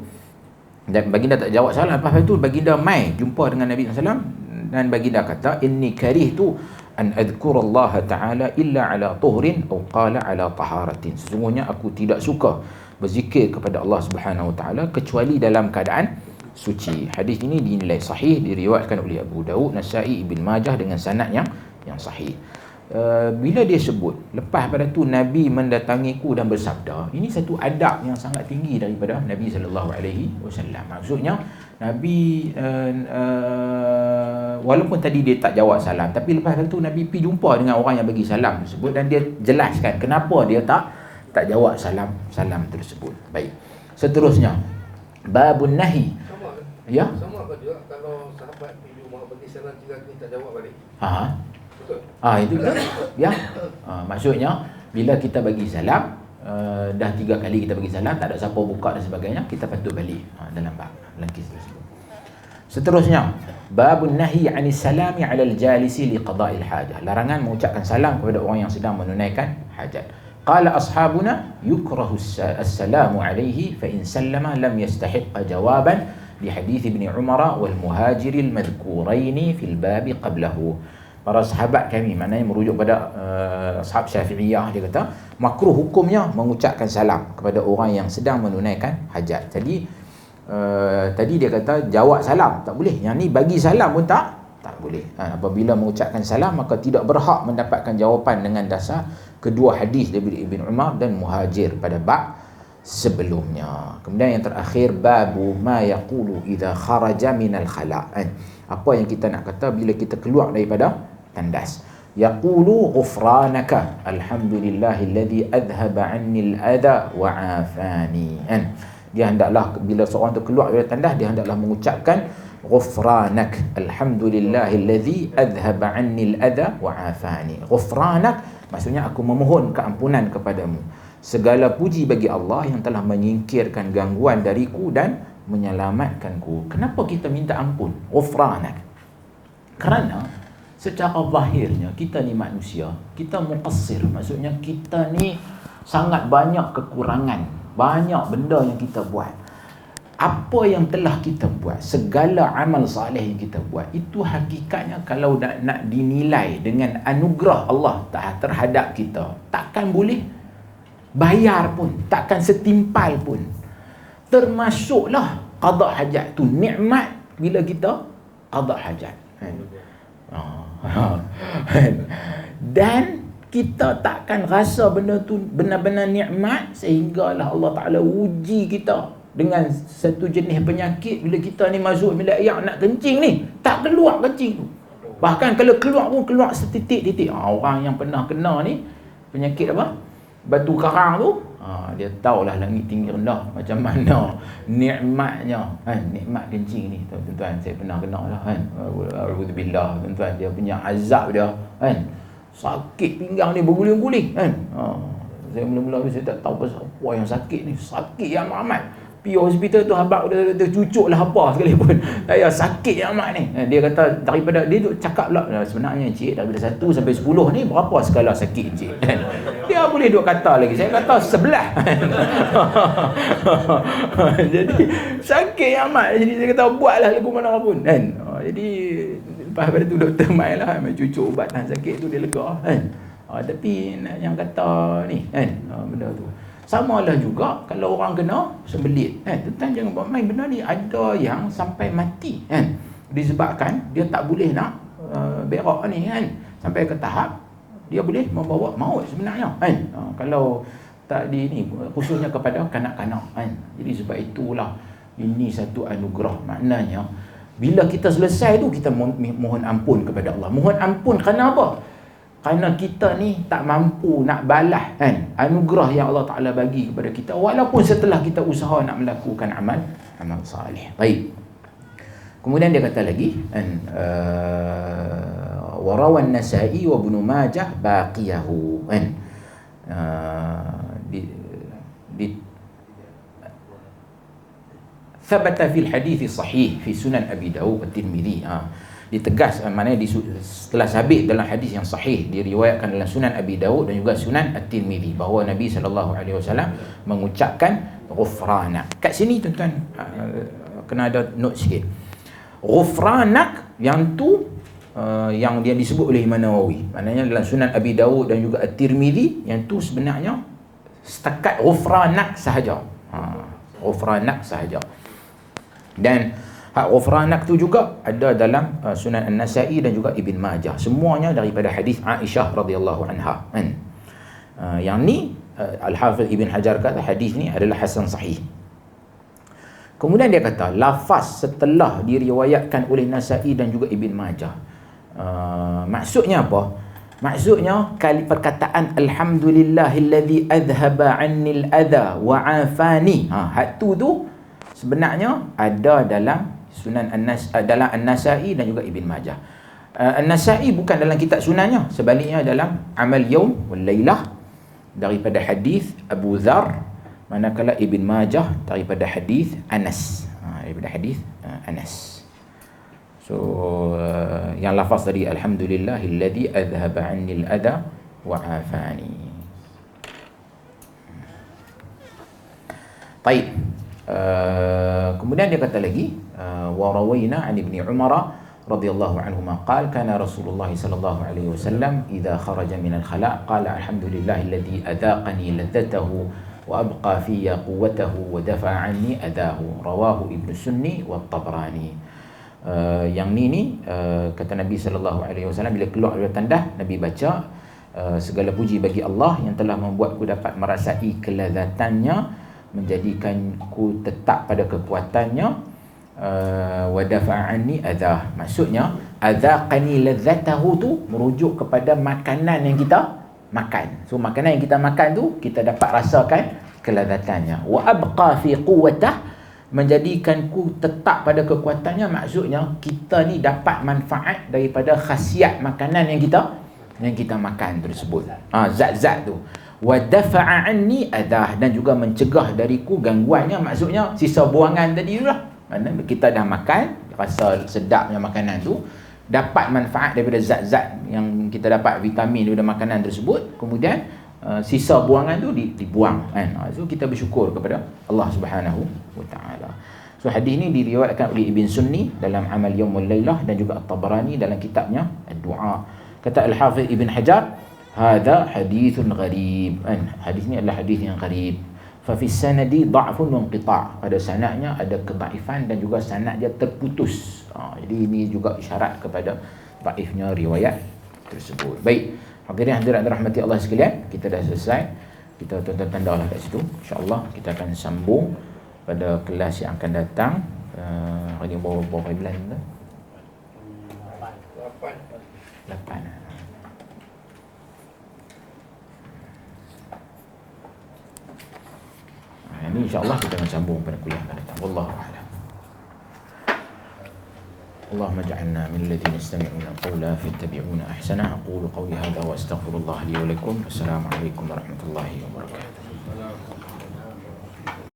dan baginda tak jawab salam. Lepas pada tu baginda mai jumpa dengan Nabi SAW dan baginda kata, inni karihtu an adhkura Allah Ta'ala illa ala tuhrin atau qala ala taharatin. Sesungguhnya aku tidak suka berzikir kepada Allah Subhanahu Wa Ta'ala kecuali dalam keadaan suci. Hadis ini dinilai sahih, diriwayatkan oleh Abu Daud, Nasa'i, Ibn Majah dengan sanad yang yang sahih. Bila dia sebut lepas pada tu Nabi mendatangiku dan bersabda, ini satu adab yang sangat tinggi daripada Nabi sallallahu alaihi wasallam. Maksudnya Nabi walaupun tadi dia tak jawab salam, tapi lepas tu Nabi pergi jumpa dengan orang yang bagi salam tersebut dan dia jelaskan kenapa dia tak jawab salam tersebut. Baik. Seterusnya babun nahi. Sama kan? Ya. Sama kan juga kalau sahabat pergi rumah bagi salam 3 kali tak jawab balik. Betul. Itu betul. Ya. Maksudnya bila kita bagi salam dah 3 kali kita bagi salam, tak ada siapa buka dan sebagainya, kita patut balik dalam bab kes tersebut. Seterusnya babun nahi 'anis salami 'alal jalisi liqada'il hajah. Larangan mengucapkan salam kepada orang yang sedang menunaikan hajat. Qala ashabuna yukrahu as-salamu alaihi fa in sallama lam yastahiqqa jawaban li hadits Ibn Umar wal muhajir al-madhkurain fil bab qablahu. Para sahabat kami, maknanya merujuk pada ashab Syafi'iyah, dia kata makruh hukumnya mengucapkan salam kepada orang yang sedang menunaikan hajat. Jadi tadi dia kata jawab salam tak boleh, yang ni bagi salam pun tak boleh. Apabila mengucapkan salam maka tidak berhak mendapatkan jawapan dengan dasar kedua hadis daripada Ibn Umar dan Muhajir pada bab sebelumnya. Kemudian yang terakhir babu ma yaqulu idza kharaja minal khala'. Apa yang kita nak kata bila kita keluar daripada tandas. Yaqulu ghufranaka alhamdulillahilladzi adhhaba 'anni al-adha wa 'afani. Dia hendaklah bila seorang tu keluar dari tandas, dia hendaklah mengucapkan ghufranak alhamdulillahilladzi adhhaba 'anni al-adha wa 'afani. Ghufranak maksudnya aku memohon keampunan kepadamu. Segala puji bagi Allah yang telah menyingkirkan gangguan dariku dan menyelamatkanku. Kenapa kita minta ampun? Ghufranak. Kerana secara zahirnya kita ni manusia, kita muqassir, maksudnya kita ni sangat banyak kekurangan, banyak benda yang kita buat. Apa yang telah kita buat, segala amal saleh yang kita buat, itu hakikatnya kalau nak dinilai dengan anugerah Allah terhadap kita, takkan boleh bayar pun, takkan setimpal pun. Termasuklah qada hajat tu nikmat bila kita qada hajat. Dan kita takkan rasa benda tu benar-benar nikmat sehinggalah Allah Ta'ala uji kita dengan satu jenis penyakit. Bila kita ni masuk bilik air nak kencing ni, tak keluar kencing tu. Bahkan kalau keluar pun keluar setitik-titik. Orang yang pernah kena ni penyakit apa? Batu karang tu, dia tahulah langit tinggi rendah macam mana nikmatnya nikmat kencing ni. Tuan-tuan, saya pernah kena lah kan. Alhamdulillah tuan-tuan, dia punya azab dia kan. Sakit pinggang ni berguling-guling kan. Saya mula-mula saya tak tahu pasal apa yang sakit ni. Sakit yang amat. Pergi hospital tu habaq dia cucuk lah apa sekalipun. Saya sakit yang amat ni. Dia kata daripada dia tu cakap pula sebenarnya cik daripada 1 sampai 10 ni berapa skala sakit cik. Dia boleh duk kata lagi. Saya kata 11. Jadi sakit yang amat. Jadi saya kata buatlah lagu mana pun kan. Jadi lepas pada tu doktor mai lah cucuk ubat tahan sakit tu dia lega kan. Tapi yang kata ni kan benda tu samalah juga kalau orang kena sembelit kan. Tuan jangan buat main benda ni. Ada yang sampai mati kan disebabkan dia tak boleh nak berak ni kan, sampai ke tahap dia boleh membawa maut sebenarnya kan. Kalau tak di ni khususnya kepada kanak-kanak kan. Jadi sebab itulah ini satu anugerah. Maknanya bila kita selesai tu kita mohon ampun kepada Allah. Mohon ampun kerana apa? Kerana kita ni tak mampu nak balas kan anugerah yang Allah Ta'ala bagi kepada kita, walaupun setelah kita usaha nak melakukan amal salih. Baik. Kemudian dia kata lagi warawan Nasa'i wa Ibnu Majah baqiyahu kan. Thabata fil hadits sahih fi Sunan Abi Dawud wa Tirmidzi. Ditegas maknanya setelah sabit dalam hadis yang sahih diriwayatkan dalam Sunan Abi Dawud dan juga Sunan At-Tirmidzi bahawa Nabi SAW mengucapkan ghufranak. Kat sini tuan-tuan kena ada note sikit. Ghufranak yang tu yang dia disebut oleh Imam Nawawi, maknanya dalam Sunan Abi Dawud dan juga At-Tirmidzi, yang tu sebenarnya setakat ghufranak sahaja. Ghufranak sahaja. Dan Hak ghufranak tu juga ada dalam Sunan An-Nasa'i dan juga Ibn Majah. Semuanya daripada hadis Aisyah radhiyallahu anha. Kan? Yang ni Al-Hafiz Ibn Hajar kata hadis ni adalah hasan sahih. Kemudian dia kata lafaz setelah diriwayatkan oleh Nasa'i dan juga Ibn Majah. Maksudnya apa? Maksudnya perkataan alhamdulillahilladzi adhhaba 'annil adha wa 'afani. Hak tu sebenarnya ada dalam Sunan dalam An-Nasa'i dan juga Ibn Majah. An-Nasa'i bukan dalam kitab sunannya, sebaliknya dalam Amal Yaum wal Lailah daripada hadis Abu Dzar, manakala Ibn Majah daripada hadis Anas. Daripada hadis Anas. So yang lafaz tadi alhamdulillahilladzi adhhaba 'annil adha wa 'afani. Baik. Kemudian dia kata lagi wa rawayna 'an Ibni Umar radhiyallahu anhuma qala kana Rasulullah sallallahu alaihi wasallam idza kharaja min al-khala' qala alhamdulillahilladzi adhaqani ladzatahu wa abqa fiyya quwwatahu wa dafa'a 'anni adahu. Rawahu Ibnu Sunni wa Tabrani. Yang ni kata Nabi sallallahu alaihi wasallam bila keluar dari tandah, Nabi baca segala puji bagi Allah yang telah membuatku dapat merasai kelazatannya, menjadikanku tetap pada kekuatannya, wa dafa'ani adzah. Maksudnya adzaqani ladzatahu tu merujuk kepada makanan yang kita makan. So makanan yang kita makan tu kita dapat rasakan kelazatannya. Wa abqa fi quwwatah, menjadikanku tetap pada kekuatannya, maksudnya kita ni dapat manfaat daripada khasiat makanan yang kita makan tersebut. Zat-zat tu. Wa dafa'a anni adah, dan juga mencegah dariku gangguannya, maksudnya sisa buangan tadi tu lah. Mana kita dah makan, rasa sedapnya makanan tu, dapat manfaat daripada zat-zat yang kita dapat, vitamin daripada makanan tersebut, kemudian sisa buangan tu dibuang kan. So kita bersyukur kepada Allah Subhanahu wa taala. So hadis ni diriwayatkan oleh Ibn Sunni dalam Amal Yaumul Lailah dan juga At-Tabarani dalam kitabnya Ad-Du'a. Kata Al-Hafiz Ibn Hajar, hadza hadithun gharib. Hadis ni adalah hadis yang gharib. Fa fi sanadi dha'fun wa inqita'. Pada sanadnya ada kedhaifan dan juga sanad dia terputus. Jadi ini juga isyarat kepada dhaifnya riwayat tersebut. Baik. Hadirin hadirat dirahmati Allah sekalian, kita dah selesai. Kita tuan-tuan tandalah kat situ. InsyaAllah kita akan sambung pada kelas yang akan datang. Hari ni berapa bulan tu? 8. Ini insyaAllah kita akan sambung pada kuliah akan datang. Wallahu a'lam. اللهم اجعلنا من الذين يستمعون القول فيتبعون احسنه. اقول قولي هذا واستغفر الله لي ولكم. السلام عليكم ورحمه الله وبركاته.